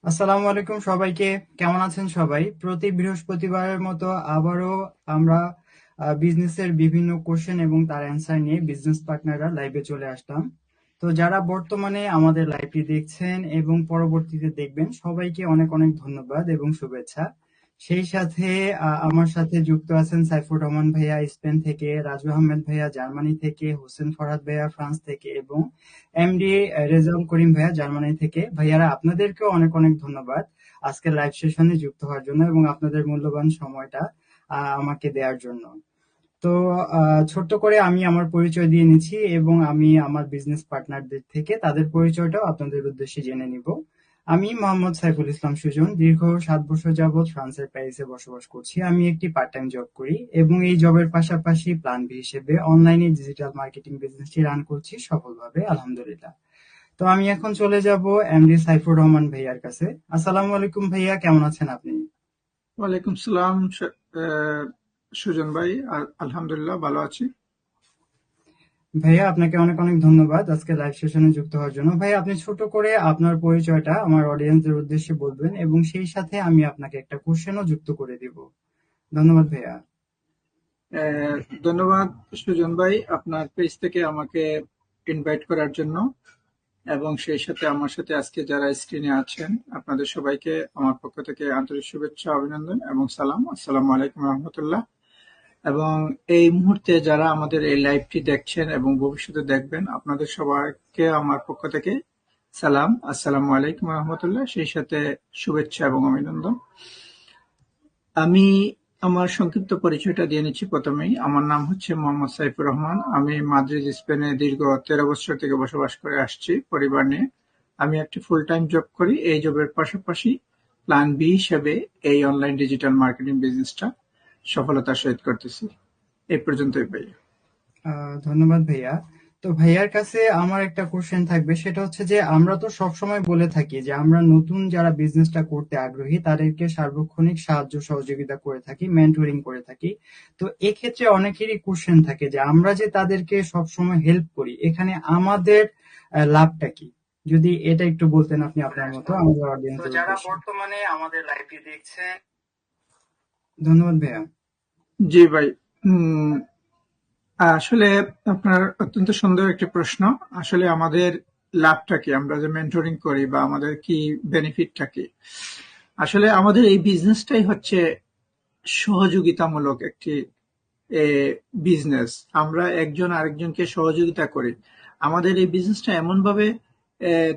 আসসালামু আলাইকুম সবাইকে। কেমন আছেন সবাই? প্রতি বৃহস্পতিবারের মতো আবারও আমরা বিজনেসের বিভিন্ন কোশ্চেন এবং তার অ্যান্সার নিয়ে বিজনেস পার্টনাররা লাইভে চলে আসলাম। তো যারা বর্তমানে আমাদের লাইভটি দেখছেন এবং পরবর্তীতে দেখবেন, সবাইকে অনেক অনেক ধন্যবাদ এবং শুভেচ্ছা। সেই সাথে আমার সাথে যুক্ত আছেন সাইফুর রহমান ভাইয়া স্পেন থেকে, রাজু আহমেদ ভাইয়া জার্মানি থেকে, হোসেন ফরহাদ ভাইয়া ফ্রান্স থেকে এবং এমডি রেজাউল করিম ভাইয়া জার্মানি থেকে। ভাইয়ারা আপনাদেরকেও অনেক অনেক ধন্যবাদ আজকের লাইভ সেশনে যুক্ত হওয়ার জন্য এবং আপনাদের মূল্যবান সময়টা আমাকে দেওয়ার জন্য। তো ছোট্ট করে আমি আমার পরিচয় দিয়ে নিচ্ছি এবং আমি আমার বিজনেস পার্টনারদের থেকে তাদের পরিচয়টাও আপনাদের উদ্দেশ্যে জেনে নিব। আমি মোহাম্মদ সাইফুল ইসলাম সুজন, দীর্ঘ 7 বছর যাবৎ ফ্রান্সের প্যারিসে বসবাস করছি। আমি একটি পার্ট টাইম জব করি এবং এই জবের পাশাপাশি প্ল্যান বি হিসেবে অনলাইনে ডিজিটাল মার্কেটিং বিজনেসটি রান করছি সফলভাবে, আলহামদুলিল্লাহ। তো আমি এখন চলে যাব এমডি সাইফুর রহমান ভাইয়ার কাছে। আসসালামু আলাইকুম ভাইয়া, কেমন আছেন আপনি? ওয়ালাইকুম সালাম। সুজন ভাই, আলহামদুলিল্লাহ ভালো আছি। ভাইয়া আপনাকে অনেক অনেক ধন্যবাদ আজকে লাইভ সেশনে যুক্ত হওয়ার জন্য। ভাইয়া আপনি ছোট করে আপনার পরিচয়টা আমার অডিয়েন্সের উদ্দেশ্যে বলবেন এবং সেই সাথে আমি আপনাকে একটা কোশ্চেনও যুক্ত করে দিব। ধন্যবাদ ভাইয়া। ধন্যবাদ সুজন ভাই, আপনার পেজ থেকে আমাকে ইনভাইট করার জন্য, এবং সেই সাথে আমার সাথে আজকে যারা স্ক্রিনে আছেন আপনাদের সবাইকে আমার পক্ষ থেকে আন্তরিক শুভেচ্ছা, অভিনন্দন এবং সালাম। আসসালামু আলাইকুম রহমতুল্লাহ। এবং এই মুহূর্তে যারা আমাদের এই লাইভটি দেখছেন এবং ভবিষ্যতে দেখবেন, আপনাদের সবাইকে আমার পক্ষ থেকে সালাম, আসসালামু আলাইকুম রহমতুল্লাহ, সেই সাথে শুভেচ্ছা এবং অভিনন্দন। আমি আমার সংক্ষিপ্ত পরিচয়টা দিয়ে নিচ্ছি প্রথমেই। আমার নাম হচ্ছে মোহাম্মদ সাইফুর রহমান। আমি মাদ্রিদ, স্পেনে দীর্ঘ 13 বছর থেকে বসবাস করে আসছি পরিবার নিয়ে। আমি একটি ফুল টাইম জব করি। এই জবের পাশাপাশি প্ল্যান বি হিসেবে এই অনলাইন ডিজিটাল মার্কেটিং বিজনেসটা সফলতার সহিত করতেছি। এই পর্যন্তই ভাই। ধন্যবাদ ভাইয়া। তো ভাইয়ার কাছে আমার একটা কোশ্চেন থাকবে, সেটা হচ্ছে যে আমরা তো সবসময় বলে থাকি যে আমরা নতুন যারা বিজনেসটা করতে আগ্রহী তাদেরকে সার্বক্ষণিক সাহায্য সহযোগিতা করে থাকি, মেন্টরিং করে থাকি। তো এক্ষেত্রে অনেকেরই কোশ্চেন থাকে যে আমরা যে তাদেরকে সবসময় হেল্প করি, এখানে আমাদের লাভটা কি? যদি এটা একটু বলতেন আপনি আপনার মতো আমাদের তো অডিয়েন্সের যারা উদ্দেশ্যে। বর্তমানে আমাদের লাইভটি দেখছেন। ধন্যবাদ ভাইয়া। জি ভাই। উম, আসলে আপনার অত্যন্ত সুন্দর একটি প্রশ্ন। আসলে আমাদের লাভটা কি, আমরা যে মেন্টরিং করি বা আমাদের কি বেনিফিটটা কি? আসলে আমাদের এই বিজনেসটাই হচ্ছে সহযোগিতামূলক একটি বিজনেস। আমরা একজন আরেকজনকে সহযোগিতা করি। আমাদের এই বিজনেসটা এমন ভাবে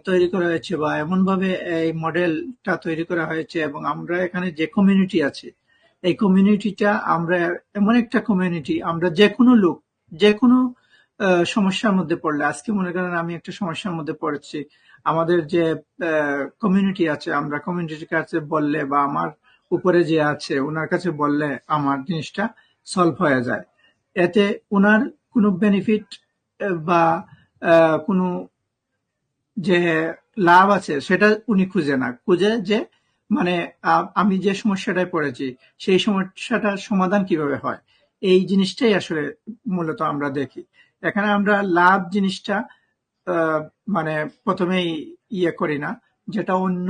তৈরি করা হয়েছে বা এমন ভাবে এই মডেলটা তৈরি করা হয়েছে, এবং আমরা এখানে যে কমিউনিটি আছে, এই কমিউনিটিটা আমরা এমন একটা কমিউনিটি, আমরা যে কোনো লোক যে কোনো সমস্যার মধ্যে পড়লে, আজকে মনে করেন আমি একটা সমস্যার মধ্যে পড়েছি, আমাদের যে কমিউনিটি আছে, আমরা কমিউনিটির কাছে বললে বা আমার উপরে যে আছে ওনার কাছে বললে আমার জিনিসটা সলভ হয়ে যায়। এতে ওনার কোনো বেনিফিট বা কোনো যে লাভ আছে সেটা উনি খুঁজে না, খুঁজে যে মানে আমি যে সমস্যাটায় পড়েছি সেই সমস্যাটার সমাধান কিভাবে হয়, এই জিনিসটাই আসলে মূলত আমরা দেখি। এখানে আমরা লাভ জিনিসটা আহ, মানে প্রথমেই ইয়ে করি না, যেটা অন্য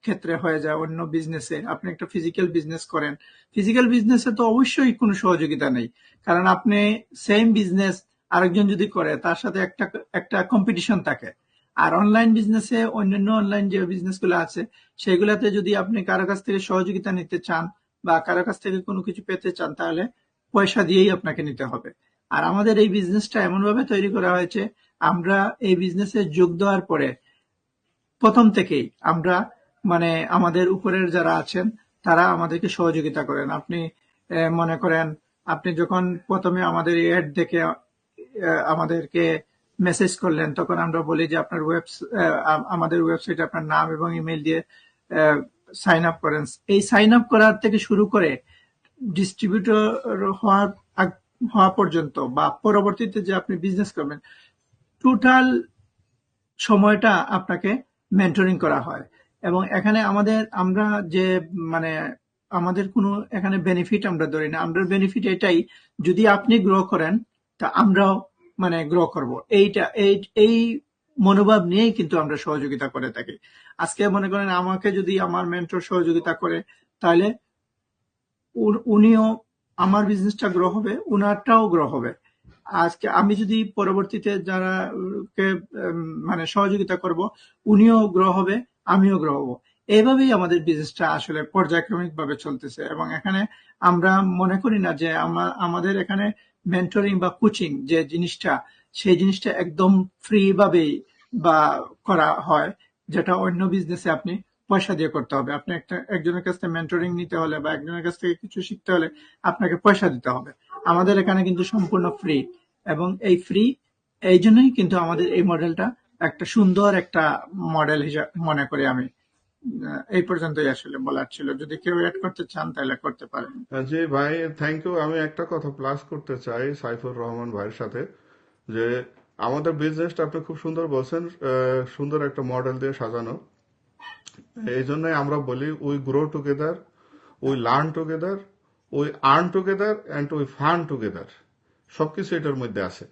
ক্ষেত্রে হয়ে যায়। অন্য বিজনেসে আপনি একটা ফিজিক্যাল বিজনেস করেন, ফিজিক্যাল বিজনেসে তো অবশ্যই কোনো সহযোগিতা নেই, কারণ আপনি সেম বিজনেস আরেকজন যদি করে তার সাথে একটা একটা কম্পিটিশন থাকে। আর অনলাইন বিজনেসে, অন্যান্য অনলাইন যে বিজনেস গুলো আছে সেগুলাতে যদি আপনি কারো কাছ থেকে সহযোগিতা নিতে চান বা কারো কাছ থেকে কোনো কিছু পেতে চান, তাহলে পয়সা দিয়েই আপনাকে নিতে হবে। আর আমাদের এই বিজনেসটা এমন ভাবে তৈরি করা হয়েছে, আমরা এই বিজনেসে যোগ দেওয়ার পরে প্রথম থেকেই আমরা মানে আমাদের উপরের যারা আছেন তারা আমাদেরকে সহযোগিতা করেন। আপনি মনে করেন, আপনি যখন প্রথমে আমাদের এড দেখে আমাদেরকে মেসেজ করলেন, তখন আমরা বলি যে আপনার আমাদের ওয়েবসাইটে আপনার নাম এবং ইমেল দিয়ে সাইন আপ করেন। এই সাইন আপ করার থেকে শুরু করে ডিস্ট্রিবিউটর হওয়ার হওয়া পর্যন্ত বা পরবর্তীতে যে আপনি বিজনেস করবেন, টোটাল সময়টা আপনাকে মেন্টরিং করা হয়। এবং এখানে আমরা যে মানে আমাদের কোনো এখানে বেনিফিট আমরা ধরি না, আমরা বেনিফিট এটাই, যদি আপনি গ্রো করেন তা আমরাও মানে গ্রো করব, এইটা এই এই মনোভাব নিয়েই কিন্তু আমরা সহযোগিতা করে থাকি। আজকে মনে করেন আমাকে যদি আমার মেন্টর সহযোগিতা করে, তাহলে উনিও আমার বিজনেসটা গ্রো হবে, উনারটাও গ্রো হবে। আজকে আমি যদি পরবর্তীতে যারা কে মানে সহযোগিতা করব, উনিও গ্রো হবে, আমিও গ্রো হব। এইভাবেই আমাদের বিজনেসটা আসলে পর্যায়ক্রমিক ভাবে চলতেছে। এবং এখানে আমরা মনে করি না যে আমাদের এখানে মেন্টরিং বা কোচিং যে জিনিসটা, সেই জিনিসটা একদম ফ্রি ভাবেই বা করা হয়, যেটা অন্য বিজনেসে আপনি পয়সা দিয়ে করতে হবে। আপনি একজনের কাছ থেকে মেন্টরিং নিতে হলে বা একজনের কাছ থেকে কিছু শিখতে হলে আপনাকে পয়সা দিতে হবে। আমাদের এখানে কিন্তু সম্পূর্ণ ফ্রি। এবং এই ফ্রি, এই জন্যই কিন্তু আমাদের এই মডেলটা একটা সুন্দর একটা মডেল হিসাবে মনে করি আমি। এই পর্যন্তই আসলে বলার ছিল। যদি কেউ অ্যাড করতে চান তাহলে করতে পারেন। জি ভাই, থ্যাংক ইউ। আমি একটা কথা প্লাস করতে চাই সাইফুর রহমান ভাইয়ের সাথে, যে আমাদের বিজনেসটা আপনি খুব সুন্দর বলছেন, সুন্দর একটা মডেল দিয়ে সাজানো। এই জন্যই আমরা বলি we grow together, we learn together, we earn together and we fund together. সবকিছু এটার মধ্যে আছে।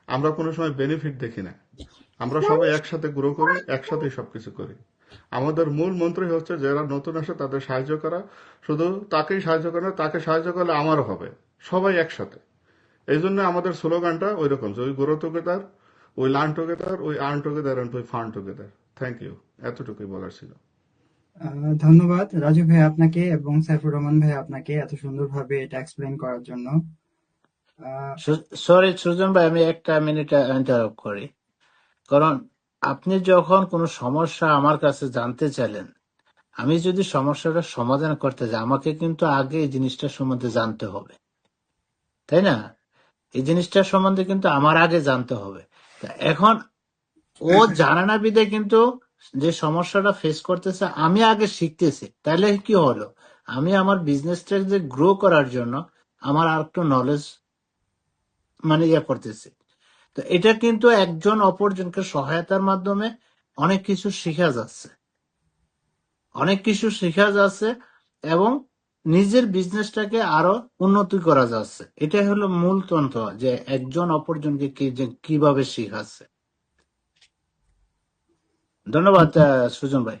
আমরা কোনো সময় বেনিফিট দেখি না, আমরা সবাই একসাথে গ্রো করি, একসাথেই সবকিছু করি। আমাদের মূল মন্ত্রই হচ্ছে যারা নতুন আসে তাদের সাহায্য করা, শুধু তাকেই সাহায্য করা, তাকে সাহায্য করলে আমারও হবে, সবাই একসাথে। এই জন্য আমাদের স্লোগানটা ওই রকম যে we grow together, we learn together, we earn together and we fund together. Thank you, এতটুকুই বলার ছিল। ধন্যবাদ রাজু ভাই আপনাকে এবং সাইফুর রহমান ভাই আপনাকে এত সুন্দরভাবে এটা এক্সপ্লেন করার জন্য। আহ, সরি সুজন ভাই, আমি একটা মিনিট ইন্টারাপ্ট করি। কারণ আপনি যখন কোনো সমস্যা আমার কাছে জানতে চাইলেন, আমি যদি সমস্যাটা সমাধান করতে যাই, আমাকে কিন্তু আগে এই জিনিসটা সম্বন্ধে জানতে হবে, তাই না? এই জিনিসটা সম্বন্ধে কিন্তু আমার আগে জানতে হবে। তা এখন ও জানে না বিধায় কিন্তু যে সমস্যাটা ফেস করতেছে আমি আগে শিখতেছি, তাহলে কি হলো, আমি আমার বিজনেসটা যে গ্রো করার জন্য আমার আর একটু নলেজ মানে করতেছি। তো এটা কিন্তু একজন অপরজনকে সহায়তার মাধ্যমে অনেক কিছু শেখা যাচ্ছে, অনেক কিছু শেখা যাচ্ছে এবং নিজের বিজনেসটাকে আরো উন্নতি করা যাচ্ছে। এটাই হলো মূল তন্ত্র, যে একজন অপরজনকে কিভাবে শিখাচ্ছে। ধন্যবাদ সুজন ভাই।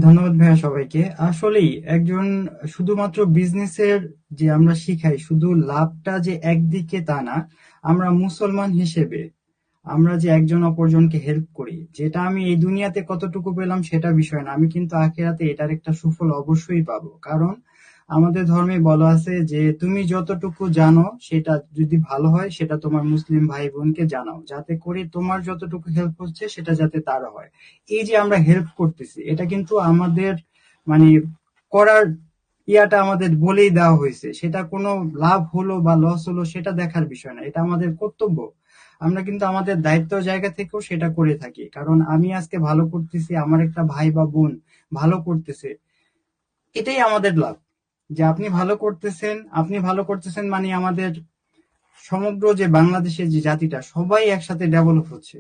ধন্যবাদ ভাইয়া সবাইকে। আসলেই একজন শুধুমাত্র বিজনেসের যে আমরা শিখাই, শুধু লাভটা যে একদিকে তা না। আমরা মুসলমান হিসেবে আমরা যে একজন অপরজনকে হেল্প করি, যেটা আমি এই দুনিয়াতে কতটুকু পেলাম সেটা বিষয় না, আমি কিন্তু আখিরাতে এটার একটা সুফল অবশ্যই পাবো। কারণ আমাদের ধর্মে বলা আছে যে তুমি যতটুকু জানো সেটা যদি ভালো হয় সেটা তোমার মুসলিম ভাই বোনকে জানাও, যাতে করে তোমার যতটুকু হেল্প হচ্ছে সেটা যাতে তারও হয়। এই যে আমরা হেল্প করতেছি, এটা কিন্তু আমাদের মানে করার ইয়াটা আমাদের বলেই দেওয়া হয়েছে। সেটা কোনো লাভ হলো বা লস হলো সেটা দেখার বিষয় না, এটা আমাদের কর্তব্য। আমরা কিন্তু আমাদের দায়িত্ব জায়গা থেকেও সেটা করে থাকি। কারণ আমি আজকে ভালো করতেছি, আমার একটা ভাই বা বোন ভালো করতেছে, এটাই আমাদের লাভ। যে আপনি ভালো করতেছেন, আপনি ভালো করতেছেন মানে আমাদের সমগ্র যে বাংলাদেশের যে জাতিটা সবাই একসাথে ডেভেলপ হচ্ছে,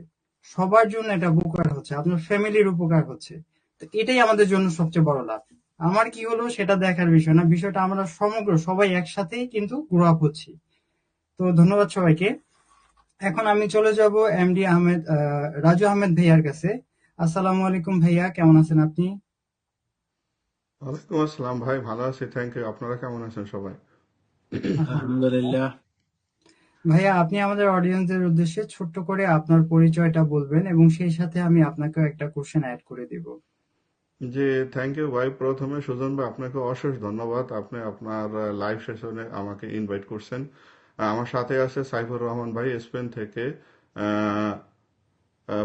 সবার জন্য এটা উপকার হচ্ছে, আপনার ফ্যামিলির উপকার হচ্ছে। তো এটাই আমাদের জন্য সবচেয়ে বড় লাভ। আমার কি হলো সেটা দেখার বিষয় না, বিষয়টা আমরা সমগ্র সবাই একসাথেই কিন্তু গ্রো আপ হচ্ছি। তো ধন্যবাদ সবাইকে। এখন আমি চলে যাব এমডি আহমেদ রাজু আহমেদ ভাইয়ার কাছে। আসসালামু আলাইকুম ভাইয়া, কেমন আছেন আপনি? ওয়ালাইকুম আসসালাম ভাই, ভালো আছি, থ্যাংক ইউ। আপনারা কেমন আছেন সবাই? আলহামদুলিল্লাহ। ভাইয়া, আপনি আমাদের অডিয়েন্সদের উদ্দেশ্যে ছোট্ট করে আপনার পরিচয়টা বলবেন এবং সেই সাথে আমি আপনাকেও একটা কোশ্চেন অ্যাড করে দিব। জি, থ্যাংক ইউ ভাই। প্রথমে সুজন ভাই আপনাকে অশেষ ধন্যবাদ, আপনি আপনার লাইভ সেশনে আমাকে ইনভাইট করছেন। আমার সাথে আছে সাইফুর রহমান ভাই স্পেন থেকে, আহ,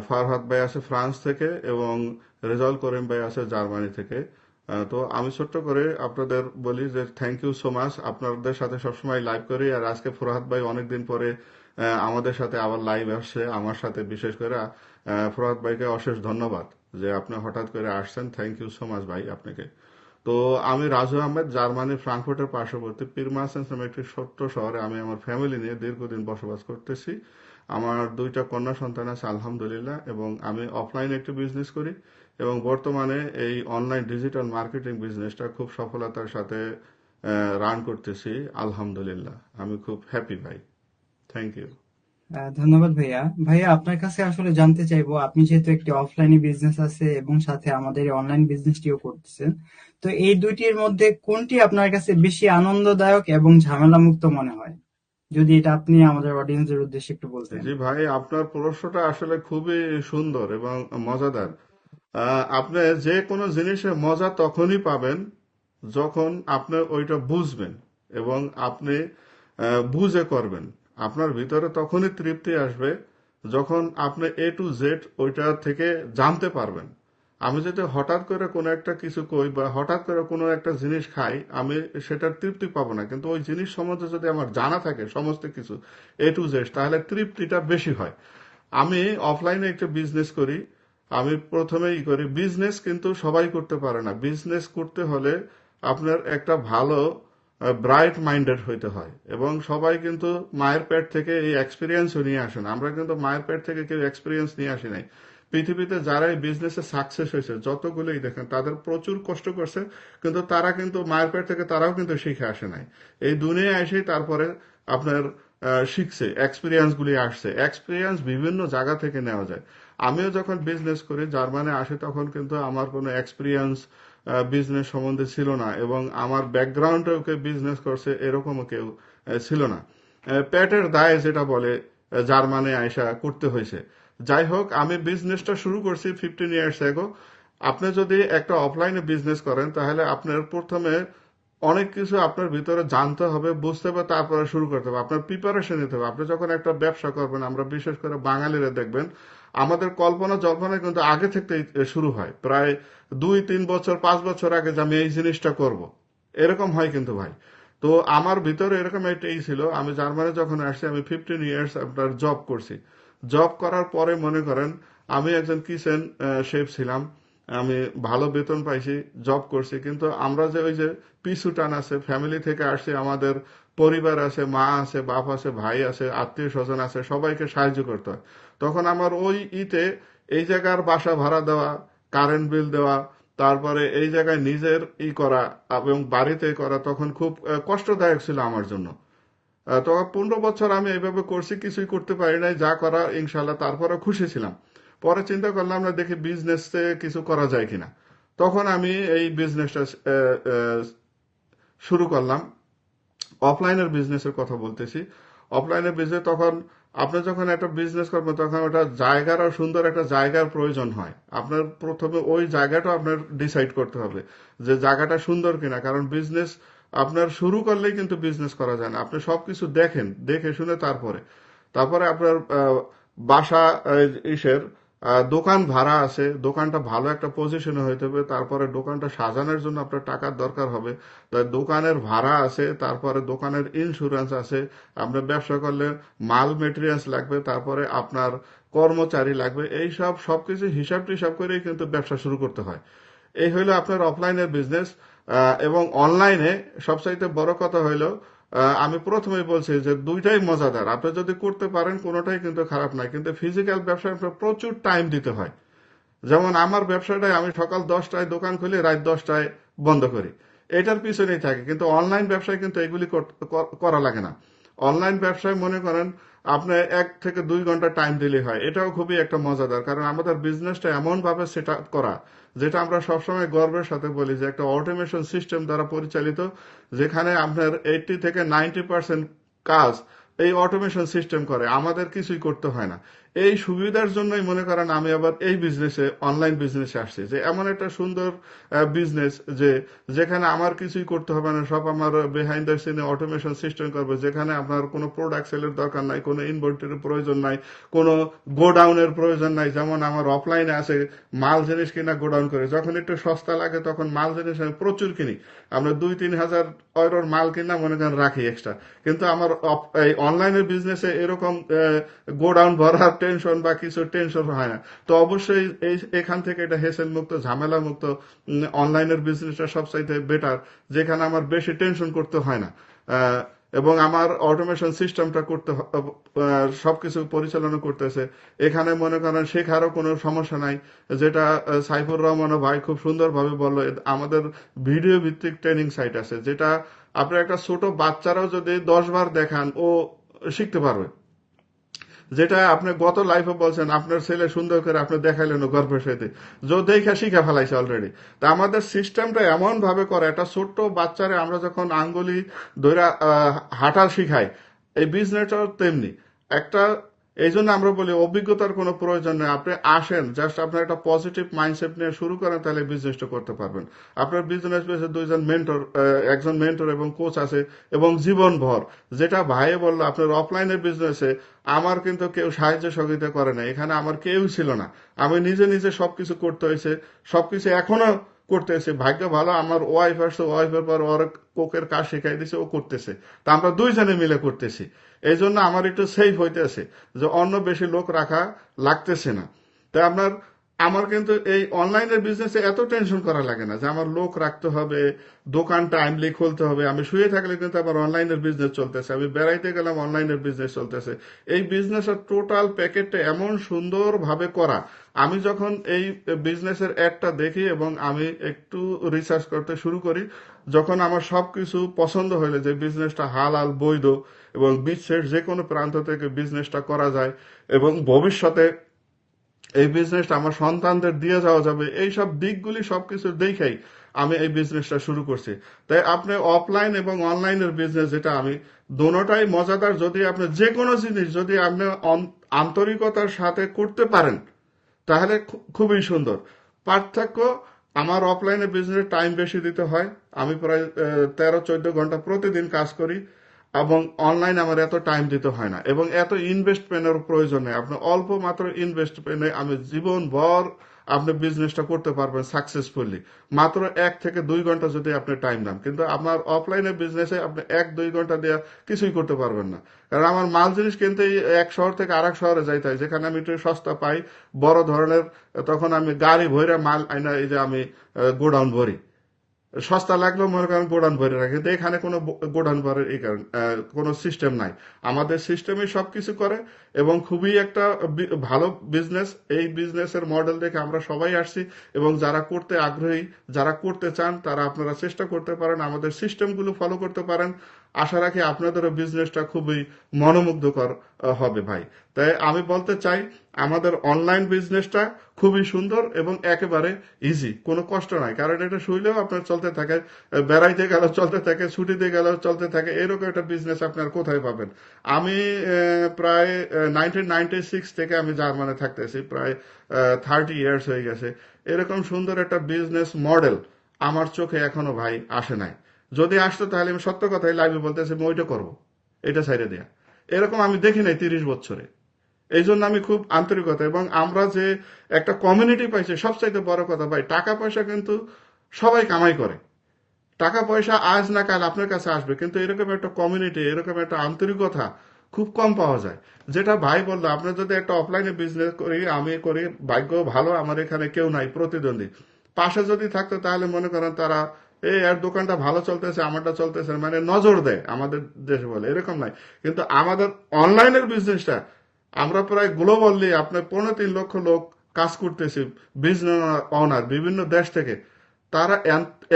ফারহাদ ভাই আছে ফ্রান্স থেকে এবং রেজাউল করিম ভাই আছে জার্মানি থেকে। তো আমি ছোট্ট করে আপনাদের বলি যে থ্যাংক ইউ সো মাচ। আপনাদের সাথে সবসময় লাইভ করি, আর আজকে ফরহাদ ভাই অনেকদিন পরে আমাদের সাথে আবার লাইভ আসছে আমার সাথে। বিশেষ করে ফরহাদ ভাইকে অশেষ ধন্যবাদ যে আপনি হঠাৎ করে আসছেন। থ্যাংক ইউ সো মাচ ভাই আপনাকে। তো আমি রাজু আহমেদ, জার্মানির ফ্রাঙ্কফুর্টের পার্শ্ববর্তী পিরমাসেন্স নামে একটি ছোট্ট শহরে আমি আমার ফ্যামিলি নিয়ে দীর্ঘদিন বসবাস করতেছি। আমার দুইটা কন্যা সন্তান আছে আলহামদুলিল্লাহ, এবং আমি অফলাইনে একটি বিজনেস করি এবং বর্তমানে এই অনলাইন ডিজিটাল মার্কেটিং বিজনেসটা খুব সফলতার সাথে রান করতেছি আলহামদুলিল্লাহ। আমি খুব হ্যাপি ভাই। Thank you. ধন্যবাদ ভাইয়া। ভাইয়া, আপনার কাছে আসলে জানতে চাইবো, আপনি যেহেতু একটি অফলাইনে বিজনেস আছে এবং সাথে আমাদের অনলাইন বিজনেসটিও করতেছেন, তো এই দুইটির মধ্যে কোনটি আপনার কাছে বেশি আনন্দদায়ক এবং ঝামেলামুক্ত মনে হয়? যদি এটা আপনি আমাদের অডিয়েন্সের উদ্দেশ্যে একটু বলতেন। জি ভাই, আপনার প্রশ্নটা আসলে খুবই সুন্দর এবং মজাদার। আপনি যে কোনো জিনিসে মজা তখনই পাবেন যখন আপনি ওইটা বুঝবেন এবং আপনি বুঝে করবেন। আপনার ভিতরে তখনই তৃপ্তি আসবে যখন আপনি A to Z ওইটা থেকে জানতে পারবেন। আমি যদি হঠাৎ করে কোনো একটা কিছু কই বা হঠাৎ করে কোনো একটা জিনিস খাই, আমি সেটার তৃপ্তি পাবো না। কিন্তু ওই জিনিস সম্বন্ধে যদি আমার জানা থাকে সমস্ত কিছু A to Z, তাহলে তৃপ্তিটা বেশি হয়। আমি অফলাইনে একটা বিজনেস করি। আমি প্রথমেই করি বিজনেস, কিন্তু সবাই করতে পারে না। বিজনেস করতে হলে আপনার একটা ভালো ব্রাইট মাইন্ডেড হইতে হয় এবং সবাই কিন্তু মায়ের পেট থেকে এই এক্সপিরিয়েন্সও নিয়ে আসে না। আমরা কিন্তু মায়ের পেট থেকে কেউ এক্সপিরিয়েন্স নিয়ে আসি নাই। পৃথিবীতে যারা এই বিজনেসে সাকসেস হয়েছে যতগুলোই দেখেন, তাদের প্রচুর কষ্ট করছে, কিন্তু তারা কিন্তু মায়ের পেট থেকে তারাও কিন্তু শিখে আসে নাই। এই দুনিয়ায় এসেই তারপরে আপনার শিখছে, এক্সপিরিয়েন্স গুলি আসছে। এক্সপিরিয়েন্স বিভিন্ন জায়গা থেকে নেওয়া যায়। আমিও যখন বিজনেস করি জার্মানে আসি, তখন কিন্তু আমার কোনো এক্সপিরিয়েন্স বিজনেস সম্বন্ধে ছিল না এবং আমার ব্যাকগ্রাউন্ডেও কেউ বিজনেস করছে এরকমও কেউ ছিল না। পেটের দায়ে যেটা বলে, জার্মানে আইসা করতে হয়েছে। যাই হোক, আমি বিজনেসটা শুরু করছি 15 years ago। আপনি যদি একটা অফলাইনে বিজনেস করেন, তাহলে আপনার প্রথমে অনেক কিছু আপনার ভিতরে জানতে হবে, বুঝতে হবে, তারপরে শুরু করতে হবে। আপনার প্রিপারেশন নিতে হবে। আপনি যখন একটা ব্যবসা করবেন, আমরা বিশেষ করে বাঙালিরা দেখবেন, আমাদের কল্পনা জল্পনা কিন্তু আগে থেকে শুরু হয়, প্রায় 2-3 বছর 5 বছর আগে, যে আমি এই জিনিসটা করব। এরকম হয় কিন্তু ভাই। তো আমার ভিতরে এরকম একটা ছিল। আমি জার্মানি যখন আসছি, আমি 15 years আপনার জব করছি। জব করার পরে মনে করেন আমি একজন কিচেন শেফ ছিলাম। আমি ভালো বেতন পাইছি, জব করছি, কিন্তু আমরা যে ওই যে পিছু টান আছে, ফ্যামিলি থেকে আসছি, আমাদের পরিবার আছে, মা আছে, বাপ আছে, ভাই আছে, আত্মীয় স্বজন আছে, সবাইকে সাহায্য করতে হয়। তখন আমার ওই এই জায়গার বাসা ভাড়া দেওয়া, কারেন্ট বিল দেওয়া, তারপরে এই জায়গায় নিজের করা এবং বাড়িতে করা, তখন খুব কষ্টদায়ক ছিল আমার জন্য। তো 15 বছর আমি এইভাবে করছি, কিছুই করতে পারি নাই, যা করা ইনশাল্লাহ তারপরে খুশি ছিলাম। পরে চিন্তা করলাম, না দেখি বিজনেসে কিছু করা যায় কিনা। তখন আমি এই বিজনেসটা শুরু করলাম। অফলাইনের বিজনেসের কথা বলতেছি। অফলাইনের বিজনেস, তখন আপনি যখন একটা বিজনেস করবেন, তখন ওটা জায়গারও সুন্দর একটা জায়গার প্রয়োজন হয়। আপনার প্রথমে ওই জায়গাটা আপনার ডিসাইড করতে হবে যে জায়গাটা সুন্দর কিনা। কারণ বিজনেস আপনার শুরু করলেই কিন্তু বিজনেস করা যায় না। আপনি সবকিছু দেখেন, দেখে শুনে তারপরে তারপরে আপনার বাসা, ইসের দোকান ভাড়া আছে, দোকানটা ভালো একটা পজিশনে হইতে হবে। তারপরে দোকানটা সাজানোর জন্য আপনার টাকার দরকার হবে, তাই দোকানের ভাড়া আছে, তারপরে দোকানের ইন্স্যুরেন্স আছে। আপনার ব্যবসা করলে মাল মেটেরিয়ালস লাগবে, তারপরে আপনার কর্মচারী লাগবে। এই সবকিছু হিসাব টিসাব করেই কিন্তু ব্যবসা শুরু করতে হয়। এই হইলো আপনার অফলাইনের বিজনেস। এবং অনলাইনে সবচাইতে বড় কথা হইলো, আমি প্রথমেই বলছি যে দুইটাই মজাদার। আপনি যদি করতে পারেন, কোনোটাই কিন্তু খারাপ নয়, কিন্তু ফিজিক্যাল ব্যবসায় আপনার প্রচুর টাইম দিতে হয়। যেমন আমার ব্যবসাটাই, আমি সকাল 10টায় দোকান খুলি, রাত 10টায় বন্ধ করি, এটার পিছনেই থাকে। কিন্তু অনলাইন ব্যবসায় কিন্তু এগুলি করা লাগে না। অনলাইন ব্যবসায় মনে করেন আপনি 1 থেকে 2 ঘন্টা টাইম দিলে হয়। এটাও খুবই একটা মজাদার, কারণ আমাদের বিজনেসটা এমন ভাবে সেট আপ করা, যেটা আমরা সবসময় গর্বের সাথে বলি যে একটা অটোমেশন সিস্টেম দ্বারা পরিচালিত, যেখানে আপনার 80 থেকে 90% কাজ এই অটোমেশন সিস্টেম করে, আমাদের কিছুই করতে হয় না। এই সুবিধার জন্যই মনে করেন আমি আবার এই বিজনেসে, অনলাইন বিজনেসে আসছি, যে এমন একটা সুন্দর বিজনেস, যেখানে আমার কিছুই করতে হবে না, সব আমার বিহাইন্ড দ্য সিনে অটোমেশন সিস্টেম করবে, যেখানে আপনার কোনো প্রোডাক্ট সেলের দরকার নাই, কোনো ইনভেন্টরির প্রয়োজন নাই, কোনো গোডাউনের প্রয়োজন নাই। যেমন আমার অফলাইনে আছে, মাল জিনিস কিনা গোডাউন করে, যখন একটু সস্তা লাগে তখন মাল জিনিস আমি প্রচুর কিনি। আমরা 2-3 হাজার ইউরোর মাল কিনা মনে করেন রাখি এক্সট্রা। কিন্তু আমার এই অনলাইনের বিজনেসে এরকম গোডাউন ভরার টেনশন বা কিছু টেনশন হয় না। তো অবশ্যই এখান থেকে এটা হেসেল মুক্ত, ঝামেলা মুক্ত অনলাইনের বিজনেসটা সবচাইতে বেটার, যেখানে আমার বেশি টেনশন করতে হয় না। এবং আমার অটোমেশন সিস্টেমটা সবকিছু পরিচালনা করতেছে। এখানে মনে করেন শেখারও কোনো সমস্যা নাই, যেটা সাইফুর রহমান ভাই খুব সুন্দরভাবে বললো। আমাদের ভিডিও ভিত্তিক ট্রেনিং সাইট আছে, যেটা আপনার একটা ছোট বাচ্চারাও যদি 10 বার দেখান, ও শিখতে পারবে। যেটা আপনি গত লাইফে বলছেন আপনার ছেলে সুন্দর করে আপনি দেখাইলেন ও গর্ভের সাথে যে দেখা শিখা ফেলাইছে অলরেডি। তা আমাদের সিস্টেমটা এমন ভাবে করে, একটা ছোট্ট বাচ্চারে আমরা যখন আঙ্গুলি ধইরা হাঁটা শিখাই, এই বিজনেসটাও তেমনি একটা। এই জন্য আমরা বলি অভিজ্ঞতার কোনো প্রয়োজন নেই, আপনি আসেন, জাস্ট আপনার একটা পজিটিভ মাইন্ডসেট নিয়ে শুরু করেন, তাহলে বিজনেসটা করতে পারবেন। আপনার বিজনেস পেয়েছে দুইজন মেন্টর, একজন মেন্টর এবং কোচ আছে, এবং জীবনভর। যেটা ভাই বললো আপনার অফলাইনের বিজনেসে আমার কিন্তু কেউ সাহায্য সহযোগিতা করে না, এখানে আমার কেউ ছিল না, আমি নিজে নিজে সবকিছু করতে হয়েছে, সবকিছু এখনো করতেছে। ভাগ্য ভালো আমার ওয়াইফ আসছে, ওয়াইফের পর ওর কোকের কাজ শিখাই দিছে, ও করতেছে, তা আমরা দুইজনে মিলে করতেছি। এই জন্য আমার একটু সেফ হইতেছে যে অন্য বেশি লোক রাখা লাগতেছে না। তাই আমার কিন্তু এই অনলাইনের বিজনেসে এত টেনশন করা লাগে না যে আমার লোক রাখতে হবে, দোকান টাইমলি খুলতে হবে। আমি শুয়ে থাকলে কিন্তু আমার অনলাইনের বিজনেস চলতেছে, আমি বেড়াইতে গেলাম অনলাইনের বিজনেস চলতেছে। এই বিজনেসের টোটাল প্যাকেটটা এমন সুন্দর ভাবে করা। আমি যখন এই বিজনেসের অ্যাডটা দেখি এবং আমি একটু রিসার্চ করতে শুরু করি, যখন আমার সবকিছু পছন্দ হইলে যে বিজনেসটা হালাল বৈধ এবং বিশ্বের যে কোনো প্রান্ত থেকে বিজনেসটা করা যায় এবং ভবিষ্যতে এই বিজনেসটা আমার সন্তানদের দিয়ে যাওয়া যাবে, এই সব দিকগুলি সবকিছু দেখেই আমি এই বিজনেসটা শুরু করছি। তাই আপনি অফলাইন এবং অনলাইনের বিজনেস, যেটা আমি দোনোটাই মজাদার, যদি আপনি যে কোনো জিনিস যদি আপনি আন্তরিকতার সাথে করতে পারেন তাহলে খুবই সুন্দর। পার্থক্য, আমার অফলাইনে বিজনেস টাইম বেশি দিতে হয়, আমি প্রায় 13-14 ঘন্টা প্রতিদিন কাজ করি, এবং অনলাইন আমার এত টাইম দিতে হয় না এবং এত ইনভেস্টমেন্টের প্রয়োজন নেই। আপনি অল্প মাত্র ইনভেস্টমেন্টে আমি জীবন ভর আপনি বিজনেসটা করতে পারবেন সাকসেসফুলি, মাত্র 1 থেকে 2 ঘন্টা যদি আপনি টাইম দেন। কিন্তু আপনার অফলাইনে বিজনেসে আপনি 1-2 ঘন্টা দিয়ে কিছুই করতে পারবেন না, কারণ আমার মাল জিনিস কিনতে এক শহর থেকে আরেক শহরে যাইতে হয়, যেখানে আমি একটু সস্তা পাই বড় ধরনের, তখন আমি গাড়ি ভরে মাল আইনা এই যে আমি গোডাউন ভরি, সস্তা লাগলেও মনে করেন গোডাউন ভরে রাখে। কিন্তু এখানে কোনো গোডাউন ভরের এই কারণ কোনো সিস্টেম নাই, আমাদের সিস্টেমই সবকিছু করে এবং খুবই একটা ভালো বিজনেস। এই বিজনেসের মডেল দেখে আমরা সবাই আসছি এবং যারা করতে আগ্রহী, যারা করতে চান, তারা আপনারা চেষ্টা করতে পারেন, আমাদের সিস্টেমগুলো ফলো করতে পারেন। আশা রাখি আপনাদেরও বিজনেসটা খুবই মনোমুগ্ধকর হবে ভাই। তাই আমি বলতে চাই আমাদের অনলাইন বিজনেসটা খুবই সুন্দর এবং একেবারে ইজি, কোনো কষ্ট নাই, কারণ এটা শুইলেও আপনার চলতে থাকে, বেড়াইতে গেলেও চলতে থাকে, ছুটিতে গেলেও চলতে থাকে, এরকম একটা বিজনেস আপনার কোথায় পাবেন। আমি প্রায় 1996 থেকে আমি জার্মানে থাকতেছি, প্রায় 30 ইয়ার্স হয়ে গেছে। এরকম সুন্দর একটা বিজনেস মডেল আমার চোখে এখনো ভাই আসে নাই। যদি আসতো তাহলে আমি সত্য কথাই লাইভে বলতেছি আমি ওইটা করবো, এটা ছাইড়ে দেয়া, এরকম আমি দেখি নাই 30 বছরে। এই জন্য আমি খুব আন্তরিকতা, এবং আমরা যে একটা কমিউনিটি পাইছি, সবচাইতে বড় কথা ভাই, টাকা পয়সা কিন্তু সবাই কামাই করে, টাকা পয়সা আজ না কাল আপনার কাছে আসবে, কিন্তু এরকম একটা কমিউনিটি, এরকম একটা আন্তরিকতা খুব কম পাওয়া যায়। যেটা ভাই বললো, আপনি যদি একটা অফলাইনে বিজনেস করি, আমি করি, ভাগ্য ভালো আমার এখানে কেউ নাই প্রতিদ্বন্দ্বী, পাশে যদি থাকতো তাহলে মনে করেন তারা এই আর দোকানটা ভালো চলতেছে আমারটা চলতেছে মানে নজর দেয়, আমাদের দেশে বলে এরকম নাই। কিন্তু আমাদের অনলাইনের বিজনেসটা আমরা প্রায় গ্লোবালি আপনার 15-3 লক্ষ লোক কাজ করতেছি, বিজনেস ওনার বিভিন্ন দেশ থেকে, তারা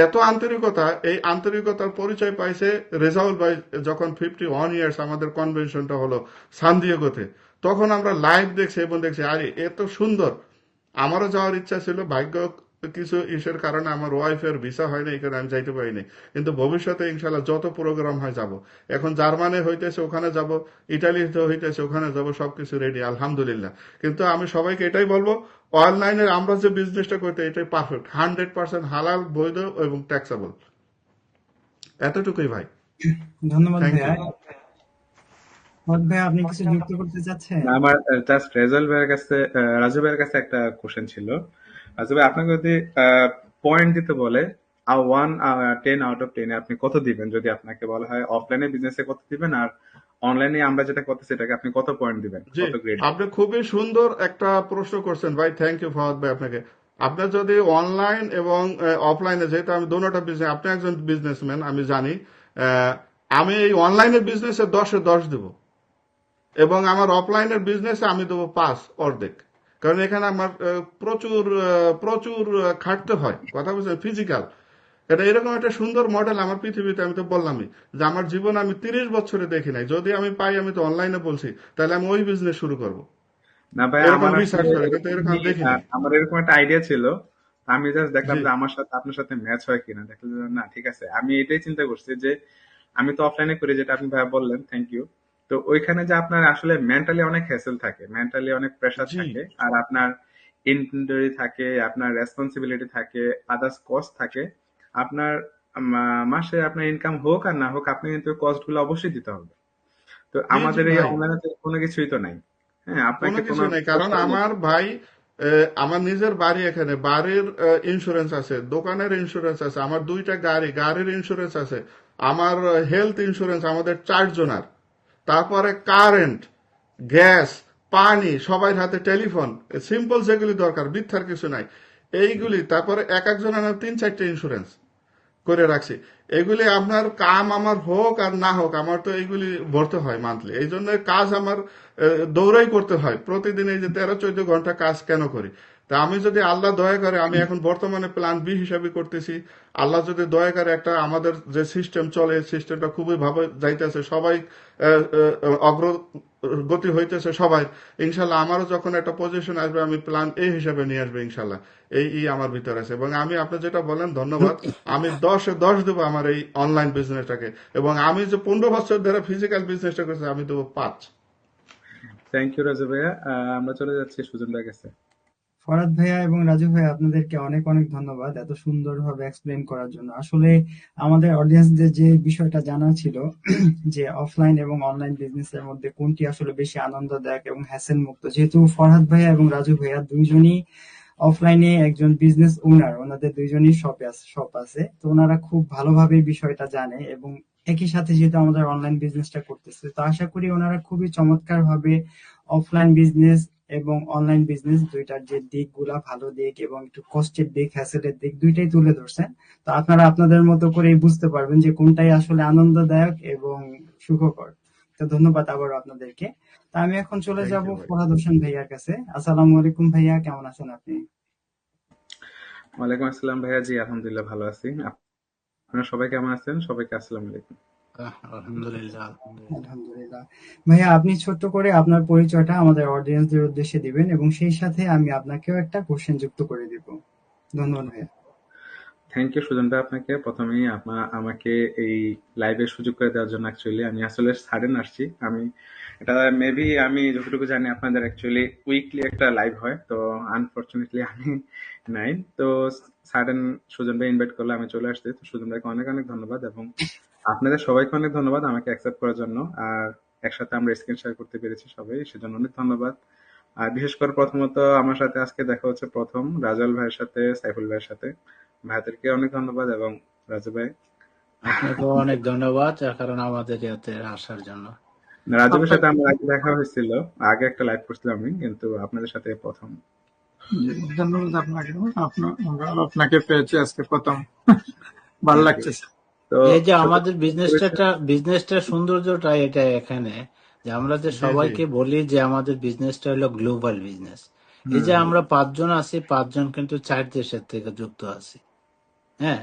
এত আন্তরিকতা, এই আন্তরিকতার পরিচয় পাইছে রেজাউল ভাই যখন 51 ইয়ার্স আমাদের কনভেনশনটা হলো সান দিয়েগোতে, তখন আমরা লাইভ দেখছি এবং দেখছি আরে এত সুন্দর। আমারও যাওয়ার ইচ্ছা ছিল, ভাগ্য কিছু ইসের কারণে আমার ওয়াইফের ভিসা হয় না, এই কারণে আমি যাইতে পারিনি। কিন্তু ভবিষ্যতে ইনশাল্লাহ যত প্রোগ্রাম হয় যাব। এখন জার্মানি হইতেছে ওখানে যাব, ইটালিতে হইতেছে ওখানে যাব, সবকিছু রেডি আলহামদুলিল্লাহ। কিন্তু আমি সবাইকে এটাই বলবো, অনলাইনের আমরা যে বিজনেসটা করতে, এটাই পারফেক্ট, 100% হালাল বৈধ এবং ট্যাক্সেবল। এতটুকুই ভাই, ধন্যবাদ থ্যাংক ভাইয়া। ইউ। ভাইয়া আপনি কিছু যুক্ত করতে চাচ্ছেন? না, আমার জাস্ট রেজাল্ট ভাইয়ের কাছে, রাজু ভাইয়ের কাছে একটা কোশ্চেন ছিল। রাজু ভাই, আপনাকে যদি পয়েন্ট দিতে বলে 10 out of 10 আপনি কত দিবেন? যদি আপনাকে বলা হয় অফলাইনে বিজনেসে কত দিবেন, আর অনলাইনে আমরা যেটা করতেছি এটাকে আপনি কত পয়েন্ট দিবেন, জি, কত গ্রেড? আপনি খুবই সুন্দর একটা প্রশ্ন করছেন ভাই, থ্যাংক ইউ ফাহাদ ভাই আপনাকে। আপনার যদি অনলাইন এবং অফলাইনে, যেহেতু আমি দোনোটা বিজনেস, আপনি একজন বিজনেসম্যান আমি জানি, আমি এই অনলাইনের বিজনেসে 10-এ 10 দেব এবং আমার অফলাইনের বিজনেসে আমি দেবো 5 অর্ধেক। কারণ এখানে আমার প্রচুর প্রচুর খাটতে হয়, কথা বলছেন, ফিজিক্যাল। এটা এরকম একটা সুন্দর মডেল আমার পৃথিবীতে, আমি তো বললামই যে আমার জীবন আমি 30 বছরে দেখি নাই। যদি আমি পাই, আমি তো অনলাইনে বলছি, তাহলে আমি ওই বিজনেস শুরু করব। না ভাই, এরকম আমার রিসার্চ আসলে করে, কিন্তু এরকম এরকমই আমি দেখি নাই। আমার এরকম একটা আইডিয়া ছিল। আমি জাস্ট দেখলাম জি যে আমার সাথে আপনার সাথে ম্যাচ হয় কিনা, দেখলাম যে না ঠিক আছে। আমি এটাই চিন্তা করছি যে আমি তো অফলাইনে করি, যেটা আপনি ভাইয়া বললেন, থ্যাংক ইউ। তো ওইখানে যে আপনার আসলে মেন্টালি অনেক হ্যাসেল থাকে, মেন্টালি অনেক প্রেশার জি থাকে, আর আপনার ইনভেন্টরি থাকে, আপনার রেসপন্সিবিলিটি থাকে, আদার্স কস্ট থাকে। আপনার মাসে আপনার ইনকাম হোক আর না হোক, আপনি কিন্তু কস্ট গুলো অবশ্যই দিতে হবে। তো জি জি আমাদের এই ভাই, অনলাইনে কোনো কিছুই তো নাই। হ্যাঁ, কোনো আপনাকে কোনো কিছুই নাই। কারণ কষ্ট নেই। আমার ভাই, আমার নিজের বাড়ি এখানে, বাড়ির ইন্স্যুরেন্স আছে, দোকানের ইন্স্যুরেন্স আছে, আমার 2টা গাড়ি, গাড়ির ইন্স্যুরেন্স আছে, আমার হেলথ ইন্স্যুরেন্স আমাদের 4 জনার, তারপরে কারেন্ট, গ্যাস, পানি, সবাই হাতে টেলিফোন, সিম্পল যেগুলি দরকার, মিথ্যার কিছু নাই এইগুলি। তারপরে এক একজনের নামে 3-4টে ইন্স্যুরেন্স করে রাখছি। এগুলি আপনার কাম আমার হোক আর না হোক, আমার তো এইগুলি ভরতে হয় মান্থলি। এই জন্য কাজ আমার দৌড়াই করতে হয় প্রতিদিন। এই যে 13-14 ঘন্টা কাজ কেন করি? তা আমি যদি আল্লাহ দয়া করে, আমি এখন বর্তমানে প্ল্যান বি হিসাবে করতেছি। আল্লাহ যদি দয়া করে, একটা আমাদের যে সিস্টেম চলে, সিস্টেমটা খুবই ভাবে যাইতেছে, সবাই অগ্রগতি হইতেছে সবাই। ইনশাল্লাহ আমারও যখন একটা পজিশন আসবে, আমি প্ল্যান এ হিসাবে নিয়ে আসবে ইনশাল্লাহ। এই আমার ভিতরে আছে, এবং আমি, আপনি যেটা বলেন, ধন্যবাদ। আমি 10-এ 10 দেবো আমার এই অনলাইন বিজনেসটাকে, এবং আমি যে 15 বছর ধরে ফিজিক্যাল বিজনেসটা করছি, আমি দেবো 5। থ্যাংক ইউ রাজু ভাইয়া। আমরা চলে যাচ্ছি সুজন ভাইয়ের কাছে। ফরহাদ ভাইয়া এবং রাজু ভাইয়া, আপনাদেরকে অনেক অনেক ধন্যবাদ এত সুন্দরভাবে এক্সপ্লেন করার জন্য। আসলে আমাদের অডিয়েন্সদের যে বিষয়টা জানা ছিল যে অফলাইন এবং অনলাইন বিজনেসের মধ্যে কোনটি আসলে বেশি আনন্দদায়ক এবং হ্যাসেল মুক্ত, যেহেতু ফরহাদ ভাইয়া এবং রাজু ভাইয়া দুইজনই অফলাইনে একজন বিজনেস ওনার, ওনাদের দুইজনই শপ আছে, তো ওনারা খুব ভালোভাবে বিষয়টা জানে, এবং একই সাথে যেহেতু আমাদের অনলাইন বিজনেসটা করতেছে, তো আশা করি ওনারা খুবই চমৎকার ভাবে অফলাইন বিজনেস এবং অনলাইন বিজনেস দুইটার যে দিকগুলা, ভালো দিক এবং একটু কষ্টের দিক, হ্যাসেলের দিক, দুইটাই তুলে ধরছেন। তো আপনারা আপনাদের মতো করেই বুঝতে পারবেন যে কোনটাই আসলে আনন্দদায়ক এবং সুখকর। তো ধন্যবাদ আবারও আপনাদেরকে। তা আমি এখন চলে থ্যাংক যাব ইউ ভাই। ফরহাদ হোসেন ভাইয়ার কাছে। আসসালামু আলাইকুম ভাইয়া, কেমন আছেন আপনি? ওয়ালাইকুম আসসালাম ভাইয়া। জি, আলহামদুলিল্লাহ ভালো আছি। আপনারা সবাই কেমন আছেন? সবাইকে আসসালামু আলাইকুম। আলহামদুলিল্লাহ, আলহামদুলিল্লাহ। আলহামদুলিল্লাহ। ভাইয়া, আপনি ছোট্ট করে আপনার পরিচয়টা আমাদের অডিয়েন্সদের উদ্দেশ্যে দিবেন, এবং সেই সাথে আমি আপনাকেও একটা কোশ্চেন যুক্ত করে দিব। ধন্যবাদ ভাইয়া। থ্যাংক ইউ সুজন ভাই আপনাকে। প্রথমেই আমাকে এই লাইভের সুযোগ করে দেওয়ার জন্য। অ্যাকচুয়ালি আমি আসলে সাডেন আসছি। এটা মেবি আমি যতটুকু জানি আপনাদের অ্যাকচুয়ালি উইকলি একটা লাইভ হয়, তো আনফরচুনেটলি আমি নাই। তো সাডেন সুজন ভাই ইনভাইট করলে আমি চলে আসছি। তো সুজন ভাইকে অনেক অনেক ধন্যবাদ, এবং আপনাদের সবাইকে অনেক ধন্যবাদ আমাকে অ্যাকসেপ্ট করার জন্য। আর একসাথে আমরা স্ক্রিন শেয়ার করতে পেরেছি সবাই, সেজন্য অনেক ধন্যবাদ। আর বিশেষ করে প্রথমত আমার সাথে আজকে দেখা হচ্ছে প্রথম রাজল ভাইয়ের সাথে, সাইফুল ভাইয়ের সাথে। ভাইদেরকে অনেক ধন্যবাদ, এবং রাজু ভাই, আপনাকেও অনেক ধন্যবাদ, কারণ আমাদের ইয়াতে আসার জন্য। রাজু ভাইয়ের সাথে আপনাকে আমার আগে দেখা হয়েছিল। আগে একটা লাইভ করছিলাম আমি, কিন্তু আপনাদের সাথে প্রথম। জি, ধন্যবাদ আপনাকে। আমরা আপনাকে পেয়েছি আজকে প্রথম। ভালো থ্যাংক ইউ। লাগছে। তো এই যে সত্যি আমাদের পরিচয়। বিজনেসটার সৌন্দর্যটা এটা এখানে, যে আমরা যে জি জি সবাইকে বলি যে আমাদের বিজনেসটা হলো গ্লোবাল বিজনেস। এই যে হুম। আমরা 5 জন আছি, 5 জন কিন্তু 4 দেশের থেকে যুক্ত আছি। হ্যাঁ,